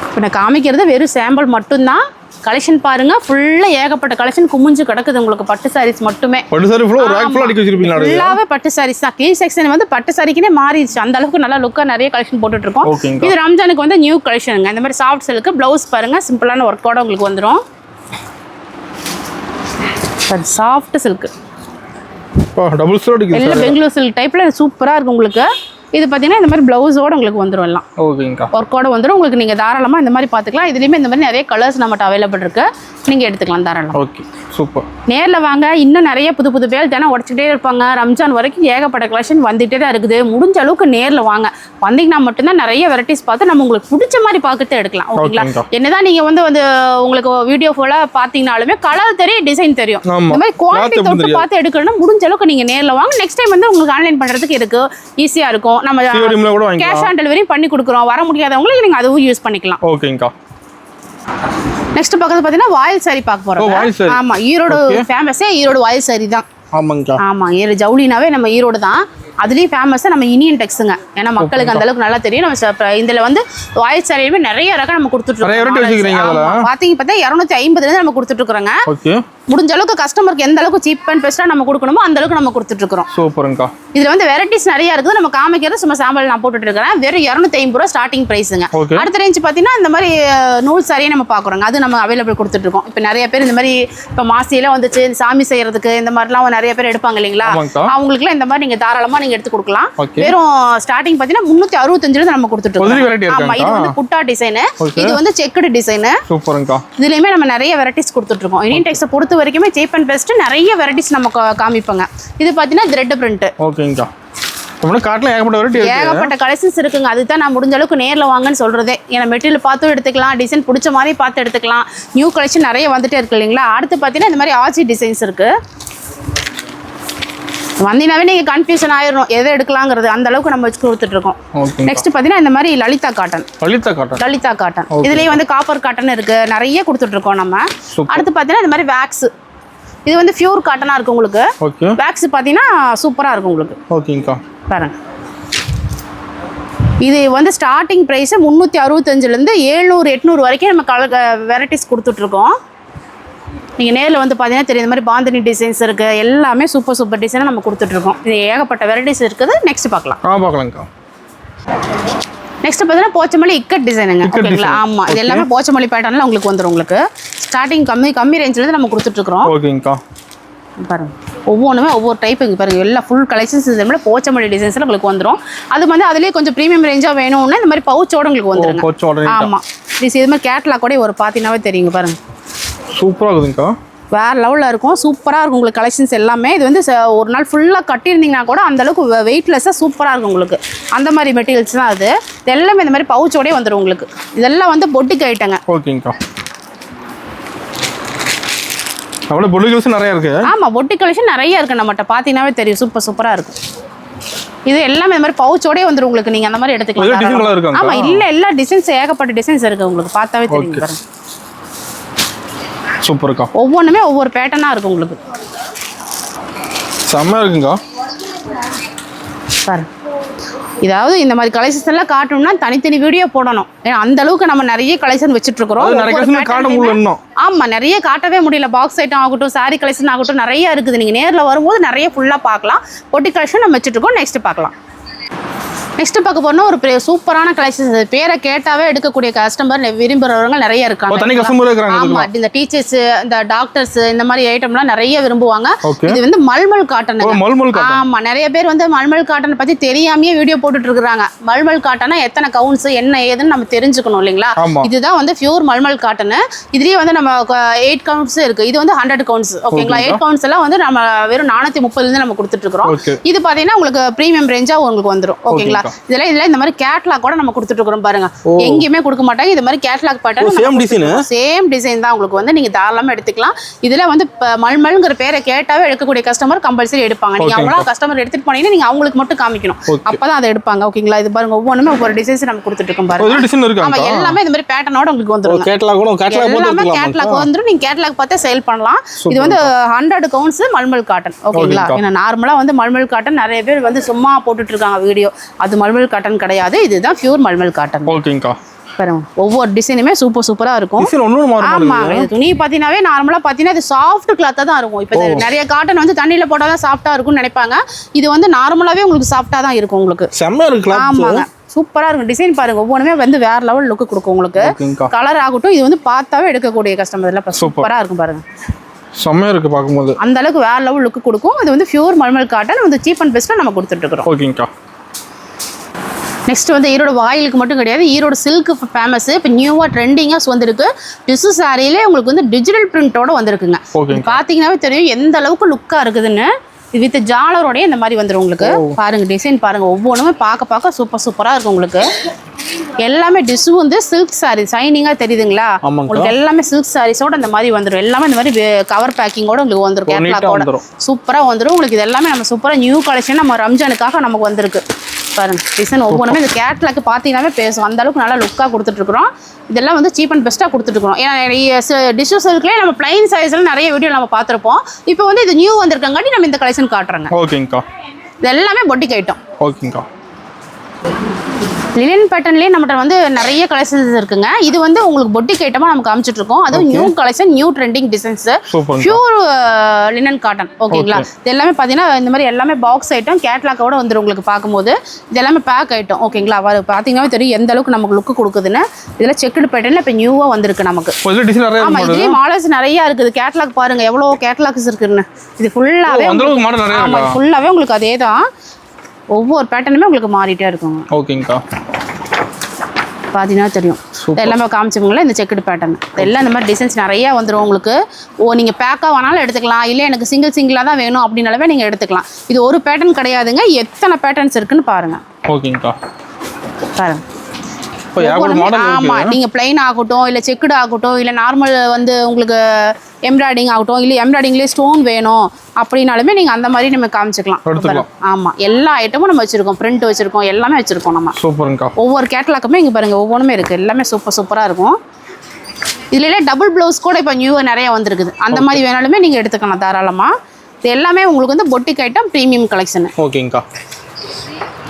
இப்போ நான் காமிக்கிறது வெறும் சாம்பிள் மட்டும்தான். கலெக்ஷன் பாருங்க, ஃபுல்லா ஏகப்பட்ட கலெக்ஷன் குமிஞ்சு கிடக்குது உங்களுக்கு. பட்டு சாரீஸ் மட்டுமே. பட்டு சாரி ஃபுல்லாவே பட்டு சாரீஸ் தான். கீழ் செக்ஷன் வந்து பட்டு சாரிக்குனே மாறிடுச்சு. அந்த அளவுக்கு நல்லா லுக்கா நிறைய கலெக்ஷன் போட்டுட்டு இருக்கோம். இது ரம்ஜானுக்கு வந்து நியூ கலெக்ஷனுங்க. இந்த மாதிரி சாஃப்ட் சில்க் பிளவுஸ் பாருங்க, சிம்பிளான ஒர்க்கோட உங்களுக்கு வந்துடும். சாஃப்ட் சில்க் டபுள் ஷேட் எல்லாம் பெங்களூர் சில்க் டைப்ல சூப்பரா இருக்கு உங்களுக்கு. இது பார்த்தீங்கன்னா இந்த மாதிரி பிளவுஸோட உங்களுக்கு வந்துடும். எல்லாம் ஓகேங்கா, ஒர்க்கோட வந்துடும் உங்களுக்கு. நீங்கள் தாராளமாக இந்த மாதிரி பார்த்துக்கலாம். இதுலேயுமே இந்த மாதிரி நிறைய கலர்ஸ் நம்மகிட்ட அவைலபிள் இருக்கு. நீங்கள் எடுத்துக்கலாம் தாராளம். Okay, super. நேரில் வாங்க, இன்னும் நிறைய புது பேல் தினம் உடச்சிட்டே இருப்பாங்க. ரம்ஜான் வரைக்கும் ஏகப்பட்ட கலெக்ஷன் வந்துகிட்டே தான் இருக்குது. முடிஞ்ச அளவுக்கு நேரில் வாங்க. வந்தீங்கன்னா மட்டும்தான் நிறைய வெரைட்டிஸ் பார்த்து நம்ம உங்களுக்கு பிடிச்ச மாதிரி பார்த்துட்டு எடுக்கலாம். ஓகேங்களா, என்னதான் நீங்கள் வந்து உங்களுக்கு வீடியோ ஃபுல்லாக பார்த்தீங்கன்னாலுமே கலர் தெரியும், டிசைன் தெரியும். இந்த மாதிரி குவாலிட்டி தொட்டு பார்த்து எடுக்கணும்னா முடிஞ்ச அளவுக்கு நீங்கள் நேரில் வாங்க. நெக்ஸ்ட் டைம் வந்து உங்களுக்கு ஆன்லைன் பண்ணுறதுக்கு இருக்கு, ஈஸியாக இருக்கும். நம்ம கேஷ் ஆன் டெலிவரி பண்ணி கொடுக்குறோம். வர முடியாதவங்களுக்கு நீங்க அதுவும் யூஸ் பண்ணிக்கலாம். ஓகேங்கா. நெக்ஸ்ட் பக்கத்துல பாத்தீங்கன்னா வாயில் சாரி பார்க்க போறோம். ஆமா, ஈரோடு ஃபேமஸே ஈரோடு வாயில் சாரி தான். ஆமாங்கா. ஆமா, ஜவுளினாவே நம்ம ஈரோடு தான். அதுலேயும் ஃபேமஸாக நம்ம இந்தியன் டெக்ஸுங்க. ஏன்னா மக்களுக்கு அந்த அளவுக்கு நல்லா தெரியும். நம்ம இதில் வந்து வாயில் சாரியுமே நிறைய ரகம் நம்ம கொடுத்துட்ருக்கோம். பார்த்தா 250 நம்ம கொடுத்துட்ருக்குறோங்க. முடிஞ்ச அளவுக்கு கஸ்டமருக்கு எந்த அளவுக்கு சீப் அண்ட் பெஸ்ட்டாக நம்ம கொடுக்கணுமோ அந்த அளவுக்கு நம்ம கொடுத்துட்ருக்கோம். சூப்பருங்கா. இதில் வந்து வெரைட்டிஸ் நிறைய இருக்குது. நம்ம காமிக்கிறது சும்மா சாம்பிள் நான் போட்டுட்டு இருக்கிறேன். வெறும் 250 ரூபா ஸ்டார்டிங் ப்ரைஸுங்க. அடுத்த ரேஞ்ச் பார்த்தீங்கன்னா இந்த மாதிரி நூல் சாரியே நம்ம பார்க்குறோங்க. அது நம்ம அவைலபிள் கொடுத்துட்ருக்கோம். இப்போ நிறைய பேர் இந்த மாதிரி இப்போ மாசியெல்லாம் வந்துச்சு, சாமி செய்யறதுக்கு இந்த மாதிரிலாம் நிறைய பேர் எடுப்பாங்க இல்லைங்களா, அவங்களுக்குலாம் இந்த மாதிரி நீங்கள் தாராளமாக நீங்கள் எடுத்து கொடுக்கலாம். வெறும் ஸ்டார்டிங் பார்த்தீங்கன்னா 365 நம்ம கொடுத்துட்ருக்கோம். ஆமாம், இது வந்து புட்டா டிசைனு, இது வந்து செக்குடு டிசைனு. சூப்பருங்கா. இதுலேயுமே நம்ம நிறைய வெரைட்டிஸ் கொடுத்துட்ருக்கோம். இந்தியன் டெக்ஸை பொறுத்த வரைக்குமே சீப் அண்ட் பெஸ்ட் நிறைய வெரைட்டிஸ் நம்ம காமிப்பாங்க. இது பார்த்தீங்கன்னா த்ரெட் பிரிண்ட். ஓகேங்கா. ஏகப்பட்ட கலெக்ஷன்ஸ் இருக்குங்க. அதுதான் நான் முடிஞ்ச அளவுக்கு நேரில் வாங்கன்னு சொல்றதே. ஏன்னா மெட்டீரியல் பார்த்தும் எடுத்துக்கலாம், டிசைன் பிடிச்ச மாதிரி பார்த்து எடுத்துக்கலாம். நியூ கலெக்ஷன் நிறைய வந்துட்டே இருக்கு இல்லைங்களா. அடுத்து பார்த்தீங்கன்னா இந்த மாதிரி ஆர்ச்சி டிசைன்ஸ் இருக்கு. வந்தீங்கன்னாவே நீங்கள் கன்ஃபியூஷன் ஆயிரும் எதை எடுக்கலாங்கிறது. அந்த அளவுக்கு நம்ம வச்சு கொடுத்துட்டு இருக்கோம். நெக்ஸ்ட் பார்த்தீங்கன்னா இந்த மாதிரி லலிதா காட்டன். இதுலேயே வந்து காப்பர் காட்டன் இருக்கு, நிறைய கொடுத்துட்டு இருக்கோம் நம்ம. அடுத்து பார்த்தீங்கன்னா இந்த மாதிரி வேக்ஸ். இது வந்து பியூர் காட்டனா இருக்கு உங்களுக்கு. வேக்ஸ் பார்த்தீங்கன்னா சூப்பராக இருக்கும் உங்களுக்கு. ஓகேங்கா. பாருங்க, இது வந்து ஸ்டார்டிங் ப்ரைஸ் 365லேருந்து 700 800 வரைக்கும் நம்ம வெரைட்டிஸ் கொடுத்துட்டு இருக்கோம். நீங்கள் நேரில் வந்து பார்த்தீங்கன்னா தெரியும். இந்த மாதிரி பாந்தினி டிசைன்ஸ் இருக்கு, எல்லாமே சூப்பர் டிசைனாக நம்ம கொடுத்துட்ருக்கோம். இது ஏகப்பட்ட வெரைட்டிஸ் இருக்குது. நெக்ஸ்ட் பார்க்கலாம்க்கா. நெக்ஸ்ட் பார்த்தீங்கன்னா போச்சமல்லி இக்கட் டிசைனுங்க. ஓகேங்களா. ஆமாம், இது எல்லாமே போச்சமல்லி பேட்டர்னில் உங்களுக்கு வந்துடும். உங்களுக்கு ஸ்டார்டிங் கம்மி ரேஞ்சிலேருந்து நம்ம கொடுத்துட்ருக்குறோம். ஓகேங்கா. பாருங்க, ஒவ்வொன்றுமே ஒவ்வொரு டைப் இங்கே பாருங்கள் எல்லாம் ஃபுல் கலெக்ஷன்ஸ் இதோட போச்சமல்லி டிசைன்ஸில் உங்களுக்கு வந்துடும். அது வந்து அதுலேயே கொஞ்சம் ப்ரீமியம் ரேஞ்சாக வேணும்னா இந்த மாதிரி பவுச்சோட உங்களுக்கு வந்துருங்க. ஆமாம் இது மாதிரி கேட்லாக் கூட ஒரு பார்த்தீங்கன்னாவே தெரியுங்க பாருங்கள். சூப்பராக இருக்குதுங்கக்கா. வேறு லெவலில் இருக்கும், சூப்பராக இருக்கும் உங்களுக்கு கலெக்ஷன்ஸ் எல்லாமே. இது வந்து ஒரு நாள் ஃபுல்லாக கட்டியிருந்தீங்கன்னா கூட அந்தளவுக்கு வெயிட்லெஸ்ஸாக சூப்பராக இருக்கும் உங்களுக்கு. அந்த மாதிரி மெட்டீரியல்ஸ் தான் அது. இது எல்லாமே இந்த மாதிரி பவுச்சோடே வந்துடும் உங்களுக்கு. இதெல்லாம் வந்து பொட்டிக் ஐட்டங்க. ஓகேங்கக்கா. அவ்வளோ பொட்டி கலெக்ஷன் நிறையா இருக்குது. ஆமாம் பொட்டி கலெக்ஷன் நிறைய இருக்குது நம்மகிட்ட பார்த்தீங்கன்னாவே தெரியும். சூப்பராக இருக்கும். இது எல்லாமே இந்த மாதிரி பவுச்சோடே வந்துடும் உங்களுக்கு. நீங்கள் அந்த மாதிரி எடுத்துக்கலாம். ஆமாம் இல்லை எல்லா டிசைன்ஸ் ஏகப்பட்ட டிசைன்ஸ் இருக்குது உங்களுக்கு பார்த்தாவே தெரியும் பாருங்க. சூப்பர்க்கா. ஒவ்வொன்றுமே ஒவ்வொரு பேட்டர்னாக இருக்கும் உங்களுக்கு. செம்மையாக இருக்குங்கக்கா. பாருங்க இதாவது இந்த மாதிரி கலெக்ஷன்ஸ் எல்லாம் காட்டணும்னா தனித்தனி வீடியோ போடணும். ஏன்னா அந்த அளவுக்கு நம்ம நிறைய கலெக்ஷன் வச்சுட்டு இருக்கிறோம். ஆமா நிறைய காட்டவே முடியல. பாக்ஸ் ஐட்டம் ஆகட்டும், சாரி கலெக்ஷன் ஆகட்டும் நிறைய இருக்குது. நீங்க நேரில் வரும்போது நிறைய ஃபுல்லா பார்க்கலாம். பொட்டி கலெக்ஷன் நம்ம வச்சுட்டு இருக்கோம். நெக்ஸ்ட் பார்க்கலாம். நெக்ஸ்ட் பார்க்க போறோம்னா ஒரு சூப்பரான கலெக்ஷன்ஸ். பேரை கேட்டாவே எடுக்கக்கூடிய கஸ்டமர் விரும்புறவங்க நிறைய இருக்காங்க. ஆமா இந்த டீச்சர்ஸ், இந்த டாக்டர்ஸ் இந்த மாதிரி ஐட்டம்லாம் நிறைய விரும்புவாங்க. இது வந்து மல்மல் காட்டன். ஆமா நிறைய பேர் வந்து மல்மல் காட்டன் பத்தி தெரியாமயே வீடியோ போட்டுட்டு இருக்காங்க. மல்மல் காட்டனா எத்தனை கவுன்ஸ் என்ன ஏதுன்னு நம்ம தெரிஞ்சுக்கணும் இல்லைங்களா? இதுதான் வந்து பியூர் மல்மல் காட்டன். இதுலயே வந்து நம்ம 8 கவுன்ஸ் இருக்கு. இது வந்து 100 கவுன்ஸ். ஓகேங்களா? 8 கவுன்ஸ் எல்லாம் வந்து நம்ம வெறும் 430 நம்ம கொடுத்துட்டு இருக்கோம். இது பாத்தீங்கன்னா உங்களுக்கு பிரீமியம் ரேஞ்சா உங்களுக்கு வந்துடும். ஓகேங்களா? இதுல இந்த மாதிரி கேட்லாக் கூட நம்ம கொடுத்துட்டு இருக்கோம் பாருங்க. எங்கேயுமே கொடுக்க மாட்டாங்க. இது மாதிரி கேட்லாக் பேட்டர்ன் சேம் டிசைன் தான் உங்களுக்கு வந்து நீங்க தாராளமா எடுத்துக்கலாம். இதுல வந்து மல்மல்ங்கிற பேரை கேட்டாவே எடுக்கக்கூடிய கஸ்டமர் கம்பல்சரி எடுப்பாங்க. நீங்க அவ்வளவு கஸ்டமர் எடுத்துட்டு போனீங்கன்னா நீங்க அவங்களுக்கு மட்டும் காமிக்கணும். அப்பதான் அதை எடுப்பாங்க. ஓகேங்களா? இது பாருங்க ஒவ்வொன்றுமே ஒவ்வொரு டிசைன்ஸ் நம்ம கொடுத்துட்டு இருக்கோம் பாருங்க. ஆமா எல்லாமே இந்த மாதிரி பேட்டர்னோட உங்களுக்கு வந்துடும். எல்லாமே கேட்லாக் வந்துடும். நீங்க கேட்லாக் பார்த்தா சேல் பண்ணலாம். இது வந்து 100 கவுன்ஸ் மல்மல் காட்டன். ஓகேங்களா? ஏன்னா நார்மலா வந்து மல்மல் காட்டன் நிறைய பேர் வந்து சும்மா போட்டுட்டு இருக்காங்க வீடியோ. அது மல்மல் காட்டன் கிடையாது. இதுதான் பியூர் மல்மல் காட்டன். ஓகேங்கா. பாருங்க ஒவ்வொரு டிசைனுமே சூப்பரா இருக்கும். ஆமா இது துணி பாத்தீங்கன்னாவே நார்மலா பாத்தீங்கன்னா இது சாஃப்ட் கிளாத்தா தான் இருக்கும். இப்போ நிறைய காட்டன் வந்து தண்ணியில போட்டாதான் சாஃப்டா இருக்கும்னு நினைப்பாங்க. இது வந்து நார்மலாவே உங்களுக்கு சாஃப்டா தான் இருக்கும் உங்களுக்கு. ஆமாங்க சூப்பரா இருக்கும். டிசைன் பாருங்க ஒவ்வொன்றுமே வந்து வேற லெவல் லுக் கொடுக்கும் உங்களுக்கு. கலர் ஆகட்டும் இது வந்து பார்த்தாவே எடுக்கக்கூடிய கஸ்டமர்ல சூப்பரா இருக்கும் பாருங்க. செம்மையா இருக்கு பாக்கும்போது. அந்த அளவுக்கு வேற லெவல் லுக் கொடுக்கும். இது வந்து பியூர் மல்மல் காட்டன் வந்து சீப் அண்ட் பெஸ்ட்டா நம்ம கொடுத்துட்டு இருக்கோம். ஓகேங்கா. நெக்ஸ்ட் வந்து ஈரோடு வாயிலுக்கு மட்டும் கிடையாது, ஈரோடு சில்க் ஃபேமஸ். இப்போ நியூவாக ட்ரெண்டிங்காக வந்திருக்கு. டிஷ்யூ சாரியிலே உங்களுக்கு வந்து டிஜிட்டல் பிரிண்டோட வந்திருக்குங்க. பார்த்தீங்கன்னாவே தெரியும் எந்த அளவுக்கு லுக்காக இருக்குதுன்னு. இது வித் ஜாலரோடய இந்த மாதிரி வந்துடும் உங்களுக்கு. பாருங்க டிசைன் பாருங்க ஒவ்வொன்றுமே பார்க்க சூப்பராக இருக்கும் உங்களுக்கு. எல்லாமே டிஷ்யூ வந்து சில்க் சாரி சைனிங்காக தெரியுதுங்களா உங்களுக்கு. எல்லாமே சில்க் சாரீஸோட இந்த மாதிரி வந்துடும். எல்லாமே இந்த மாதிரி கவர் பேக்கிங்கோட உங்களுக்கு வந்துடும். கேட்லாக்கோட சூப்பராக வந்துடும் உங்களுக்கு. இது எல்லாமே நம்ம சூப்பராக நியூ கலெக்ஷன் நம்ம ரம்ஜானுக்காக நமக்கு வந்திருக்கு. பாருங்க டிசைன் ஒவ்வொன்றுமே இந்த கேட்லாக் பார்த்தீங்கன்னாவே பேசும். அந்த அளவுக்கு நல்லா லுக்காக கொடுத்துட்ருக்குறோம். இதெல்லாம் வந்து சீப் அண்ட் பெஸ்ட்டாக கொடுத்துட்ருக்கோம். ஏன்னா டிஷ்யூ சில்க்லேயே நம்ம பிளைன் சைஸில் நிறைய வீடியோ நம்ம பார்த்துருப்போம். இப்போ வந்து இது நியூ வந்திருக்கங்காட்டி நம்ம இந்த கலெக்ஷன் காட்டுறோங்க. ஓகேங்கக்கா. இது எல்லாமே பொட்டிக் ஐட்டம். ஓகேங்கக்கா. லினன் பேட்டர்ன்லேயே நம்மகிட்ட வந்து நிறைய கலெக்ஷன்ஸ் இருக்குங்க. இது வந்து உங்களுக்கு பொட்டிக் ஐட்டமாக நம்ம காமிச்சிட்டு இருக்கோம். அதுவும் new collection, new trending designs, pure linen cotton. ஓகேங்களா? இது எல்லாமே பார்த்தீங்கன்னா இந்த மாதிரி எல்லாமே பாக்ஸ் ஐட்டம் கேட்லாக்கோட வந்துடும் உங்களுக்கு. பார்க்கும்போது இது எல்லாமே பேக் ஐட்டம். ஓகேங்களா? பார்த்தீங்கன்னா தெரியும் எந்த அளவுக்கு நமக்கு லுக் கொடுக்குதுன்னு. இதில் செக்குடு பேட்டர்னில் இப்போ நியூவாக வந்திருக்கு நமக்கு. ஆமாம் இதுலேயே மாடல்ஸ் நிறையா இருக்குது. கேட்லாக் பாருங்க எவ்வளோ கேட்லாக்ஸ் இருக்குன்னு. இது ஃபுல்லாகவே உங்களுக்கு அதே தான். ஒவ்வொரு பேட்டர்னுமே உங்களுக்கு மாறிட்டே இருக்குங்க. ஓகேங்கக்கா. பார்த்தீங்கன்னா தெரியும் எல்லாமே காமிச்சவங்களே இந்த செக்குடு பேட்டர்ன் எல்லாம் இந்த மாதிரி டிசைன்ஸ் நிறையா வந்துடும் உங்களுக்கு. நீங்கள் பேக்காக வேணாலும் எடுத்துக்கலாம். இல்லை எனக்கு சிங்கிளாக தான் வேணும் அப்படின்னாலுமே நீங்கள் எடுத்துக்கலாம். இது ஒரு பேட்டர்ன் கிடையாதுங்க. எத்தனை பேட்டர்ன்ஸ் இருக்குன்னு பாருங்கள். ஓகேங்கக்கா. பாருங்க ஆமா நீங்க பிளைன் ஆகட்டும், இல்லை செக்குடு ஆகட்டும், இல்லை நார்மல் வந்து உங்களுக்கு எம்ப்ராய்டிங் ஆகட்டும், இல்லை எம்ப்ராய்டிங்லேயே ஸ்டோன் வேணும் அப்படின்னாலுமே நீங்கள் அந்த மாதிரி நம்ம காமிச்சிக்கலாம். ஆமாம் எல்லா ஐட்டமும் நம்ம வச்சுருக்கோம். பிரிண்ட் வச்சுருக்கோம், எல்லாமே வச்சுருக்கோம் நம்ம. சூப்பருங்கக்கா. ஒவ்வொரு கேட்லாக்குமே இங்கே பாருங்கள் ஒவ்வொன்றுமே இருக்குது. எல்லாமே சூப்பராக இருக்கும். இதுல டபுள் ப்ளவுஸ் கூட இப்போ நியூவாக நிறைய வந்திருக்குது. அந்த மாதிரி வேணாலுமே நீங்கள் எடுத்துக்கலாம் தாராளமாக. இது எல்லாமே உங்களுக்கு வந்து பொட்டிக் ஐட்டம் ப்ரீமியம் கலெக்ஷன். ஓகேங்கக்கா.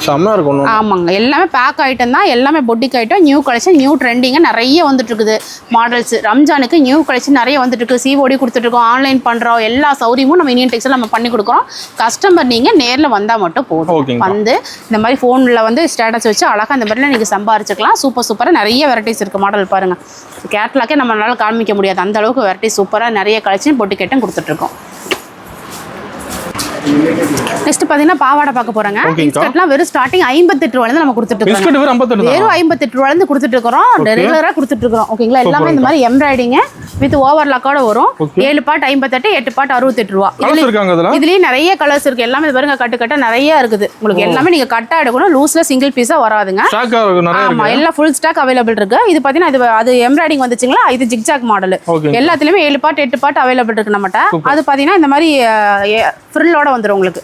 செம்மையா இருக்கும். ஆமாங்க எல்லாமே பேக் ஐட்டம் தான். எல்லாமே boutique item, new collection, new ட்ரெண்டிங்காக நிறைய வந்துட்டு இருக்குது மாடல்ஸ். ரம்ஜானுக்கு நியூ கலெக்ஷன் நிறைய வந்துட்டு இருக்கு. சிஓடி கொடுத்துட்ருக்கோம், ஆன்லைன் பண்ணுறோம். எல்லா சௌரியமும் நம்ம இந்தியன் டெக்ஸ்டைல் நம்ம பண்ணி கொடுக்குறோம். கஸ்டமர் நீங்கள் நேரில் வந்தால் மட்டும் போதும். வந்து இந்த மாதிரி ஃபோனில் வந்து ஸ்டேட்டஸ் வச்சு அழகாக இந்த மாதிரிலாம் நீங்கள் சம்பாரிச்சிக்கலாம். சூப்பராக நிறைய வெரைட்டிஸ் இருக்குது. மாடல் பாருங்கள். கேட்லாக்கே நம்மளால காமிக்க முடியாது அந்த அளவுக்கு வெரைட்டி. சூப்பராக நிறைய கலெக்ஷன் பொட்டிக் ஐட்டம் கொடுத்துட்ருக்கோம். நெக்ஸ்ட் பாத்தீங்கன்னா பாவாடை பார்க்க போறோங்க. இன்ஸ்கர்ட்லாம் வெறும் ஸ்டார்டிங் 58 ரூபாயில நம்ம கொடுத்துட்டு இருக்கோம். இன்ஸ்கர்ட் வெறும் 58 வெறும் 58 ரூபாயில கொடுத்துட்டு இருக்கோம். ரெகுலரா கொடுத்துட்டு இருக்கோம். ஓகேங்களா? எல்லாமே இந்த மாதிரி எம்ப்ராய்டிங் வித் ஓவர்லாக்கோட வரும். 7 பார்ட் 58, 8 பார்ட் 68 ரூபாய். இதுலயே நிறைய கலர்ஸ் இருக்கு. எல்லாமே பாருங்க கட்டு கட்ட நிறைய இருக்குது. உங்களுக்கு எல்லாமே நீங்க கட்டா எடுக்கணும். லூஸ்ல சிங்கிள் பீஸா வராதுங்க. ஆமா, எல்லாம் ஃபுல் ஸ்டாக் அவைலபிள் இருக்கு. இது பாத்தீங்கன்னா அது எம்ப்ராய்டிஙங் வந்துச்சுங்களா, இது ஜிக்ஜாக் மாடல். எல்லாத்துலயுமே 7 பார்ட் 8 பார்ட் அவைலபிள் இருக்கு நம்மட்ட. அது பாத்தீங்கன்னா இந்த மாதிரி ஃப்ரில்லோட வந்துரும் உங்களுக்கு.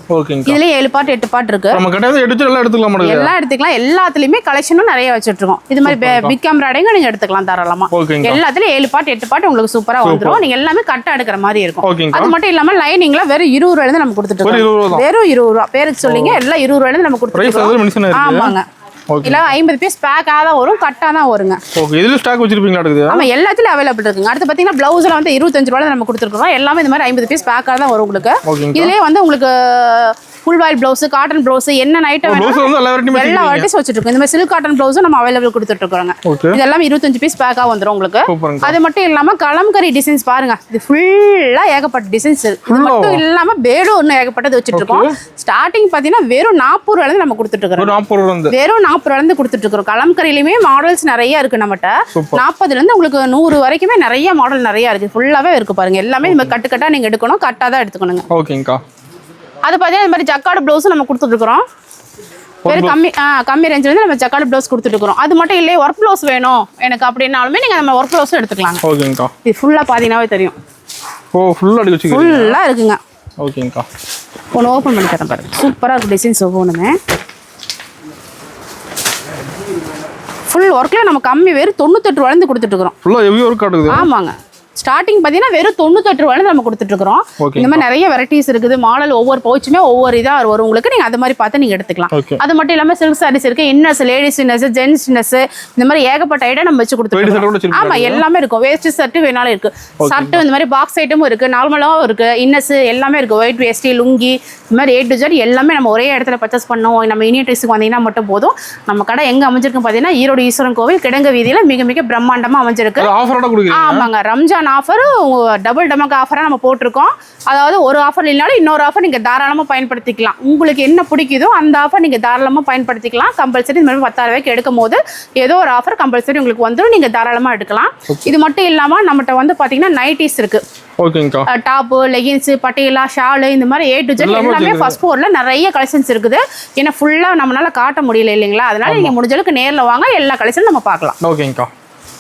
இதுலயே 7 பார்ட் 8 பார்ட் இருக்கு. நம்ம கடையில எல்லாம் எடுத்துக்கலாம். எல்லாம் எடுத்துக்கலாம். எல்லாத்துலயுமே கலெக்ஷனும் நிறைய வச்சிட்டு இருக்கோம். இது மாதிரி பிக் எம்ப்ராய்டிங் நீங்க எடுத்துக்கலாம் தாராளமா. எல்லாத்துலயும் 7 பார்ட் 8 பார்ட் உங்களுக்கு சூப்பரா வந்துரும். நீங்க எல்லாமே கட்டா எடுக்கிற மாதிரி இருக்கும். அது மட்டும் இல்லாம லைனிங்ல வெறும் 20 ரூபாயில இருந்து நம்ம கொடுத்துட்டு இருக்கோம். வெறும் 20 ரூபாய். பேருக்கு சொல்லிங்க எல்லாம் 20 ரூபாயில இருந்து நம்ம கொடுத்துட்டு இருக்கோம். ஆமாங்க. இல்ல 50 பீஸ் பேக்கா தான் வரும், கட்டா தான் வருங்க. ஓகே, இதுல ஸ்டாக் வச்சிருப்பீங்களா? ஆமா, எல்லாத்துலயும் அவைலபிள் இருக்குங்க. அடுத்து பாத்தீங்கன்னா பிளவுஸ்ல வந்து 25 ரூபாயில நம்ம கொடுத்துருக்கோம். எல்லாமே இந்த மாதிரி 50 பீஸ் பேக்கா தான் வரும் உங்களுக்கு. இதுலயே வந்து உங்களுக்கு ஃபுல் வாயில் பிளவுஸ், காட்டன் பிளவுஸ், என்ன ஐட்டம் எல்லா வெரைட்டிஸ் வச்சிட்டு இருக்கோம். இந்த மாதிரி சில்க் காட்டன் பிளவுஸ் நம்ம அவைலபிள் கொடுத்துட்டு இருக்கோங்க. இதெல்லாம் 25 பீஸ் பேக்கா வந்துரும் உங்களுக்கு. அது மட்டும் இல்லாம கலம்கரி டிசைன்ஸ் பாருங்க. இது ஃபுல்லா ஏகப்பட்ட டிசைன்ஸ். இது மட்டும் இல்லாம பேடும் ஏகப்பட்டது வச்சிட்டு இருக்கோம். ஸ்டார்டிங் பாத்தீங்கன்னா வெறும் 40 ரூபாயில இருந்து நம்ம கொடுத்துட்டு இருக்கோம். வெறும் 40 ரூபாயில இருந்து கொடுத்துட்டு இருக்கோம். கலம்கரியிலுமே மாடல்ஸ் நிறைய இருக்கு நம்மகிட்ட. 40ல இருந்து உங்களுக்கு 100 வரைக்குமே நிறைய மாடல் நிறைய இருக்கு. ஃபுல்லாவே இருக்கு பாருங்க. எல்லாமே இந்த கட்டு கட்டா நீங்க எடுக்கணும், கட்டா தான் எடுத்துக்கணுங்க. ஓகேங்கா. அது பார்த்தீங்கன்னா இந்த மாதிரி ஜக்கார்டு ப்ளவுஸ் நம்ம கொடுத்துட்ருக்குறோம். வெறும் கம்மி ரேஞ்சில் வந்து நம்ம ஜக்கார்டு ப்ளவுஸ் கொடுத்துட்ருக்குறோம். அது மட்டும் இல்லையே ஒர்க் ப்ளவுஸ் வேணும் எனக்கு அப்படின்னாலுமே நீங்கள் நம்ம ஒர்க் ப்ளவுஸும் எடுத்துக்கலாம். ஓகேங்கக்கா. இது ஃபுல்லாக பார்த்தீங்கன்னாவே தெரியும். ஃபுல்லாக இருக்குங்க. ஓகேங்கக்கா. ஒன்று ஓப்பன் பண்ணி தரேன் பாருங்க. சூப்பராக இருக்கும் டிசைன்ஸ் ஒவ்வொன்றுமே. ஃபுல் ஒர்க்கில் நம்ம கம்மி வெறும் 98 ரூபாயிலேருந்து கொடுத்துட்ருக்குறோம். ஆமாங்க. ஸ்டார்டிங் பார்த்தீங்கன்னா வெறும் 98 ரூபாயில நம்ம கொடுத்துட்டு இருக்கோம். இந்த மாதிரி நிறைய வெரைட்டிஸ் இருக்குது. மாடல் ஒவ்வொரு பவுச்சுமே ஒவ்வொரு இதாக வரும் உங்களுக்கு. நீங்கள் அது மாதிரி பார்த்து நீங்கள் எடுத்துக்கலாம். அது மட்டும் இல்லாமல் சில்க் சாரீஸ் இருக்கு, inners, ladies inners, gents inners, இந்த மாதிரி ஏகப்பட்ட ஐட்டம் நம்ம வச்சு கொடுத்துருக்கோம். ஆமாம், எல்லாமே இருக்கும். வேஸ்ட் ஷர்ட் வேணாலும் இருக்கு. ஷர்ட் இந்த மாதிரி பாக்ஸ் ஐட்டமும் இருக்கு, நார்மலாகவும் இருக்கு, இன்னர்ஸ் எல்லாமே இருக்கு. ஒயிட் வேஸ்டி, லுங்கி, இந்த மாதிரி A to Z எல்லாமே நம்ம ஒரே இடத்துல பர்ச்சேஸ் பண்ணோம். நம்ம யூனியன்ட்ரிஸ்க்கு வந்தீங்கன்னா மட்டும் போதும். நம்ம கடை எங்க அமைஞ்சிருக்கு பார்த்தீங்கன்னா ஈரோடு ஈஸ்வரன் கோவில் கிடங்கு வீதியில மிக மிக பிரம்மாண்டமா அமைஞ்சிருக்கு. ஆமாங்க. ரம்ஜான் ஆஃபர் டபுள் டமக் ஆஃபரா நம்ம போட்டிருக்கோம். அதாவது ஒரு ஆஃபர் இல்லைனாலும் இன்னொரு ஆஃபர் நீங்க தாராளமா பயன்படுத்திக்கலாம். உங்களுக்கு என்ன பிடிக்குதோ அந்த ஆஃபர் நீங்க தாராளமா பயன்படுத்திக்கலாம். கம்பல்சரி இந்த மாதிரி 10,000 ரூபாய்க்கு எடுக்கும் போது ஏதோ ஒரு ஆஃபர் கம்பல்சரி உங்களுக்கு வந்துடும். நீங்க தாராளமா எடுக்கலாம். இது மட்டும் இல்லாம நம்மகிட்ட வந்து பாத்தீங்கன்னா நைட்டிஸ் இருக்கு. ஓகேங்கா. டாப், லெகின்ஸ், பட்டியலா, ஷால், இந்த மாதிரி A to Z எல்லாமே ஃபர்ஸ்ட் ஃப்ளோர்ல நிறைய கலெக்ஷன்ஸ் இருக்குது. ஏன்னா ஃபுல்லா நம்மளால காட்ட முடியல இல்லைங்களா? அதனால நீங்க முடிஞ்ச அளவுக்கு நேர்ல வாங்க, எல்லா கலெக்ஷனும் நம்ம பார்க்கலாம். ஓகேங்கா.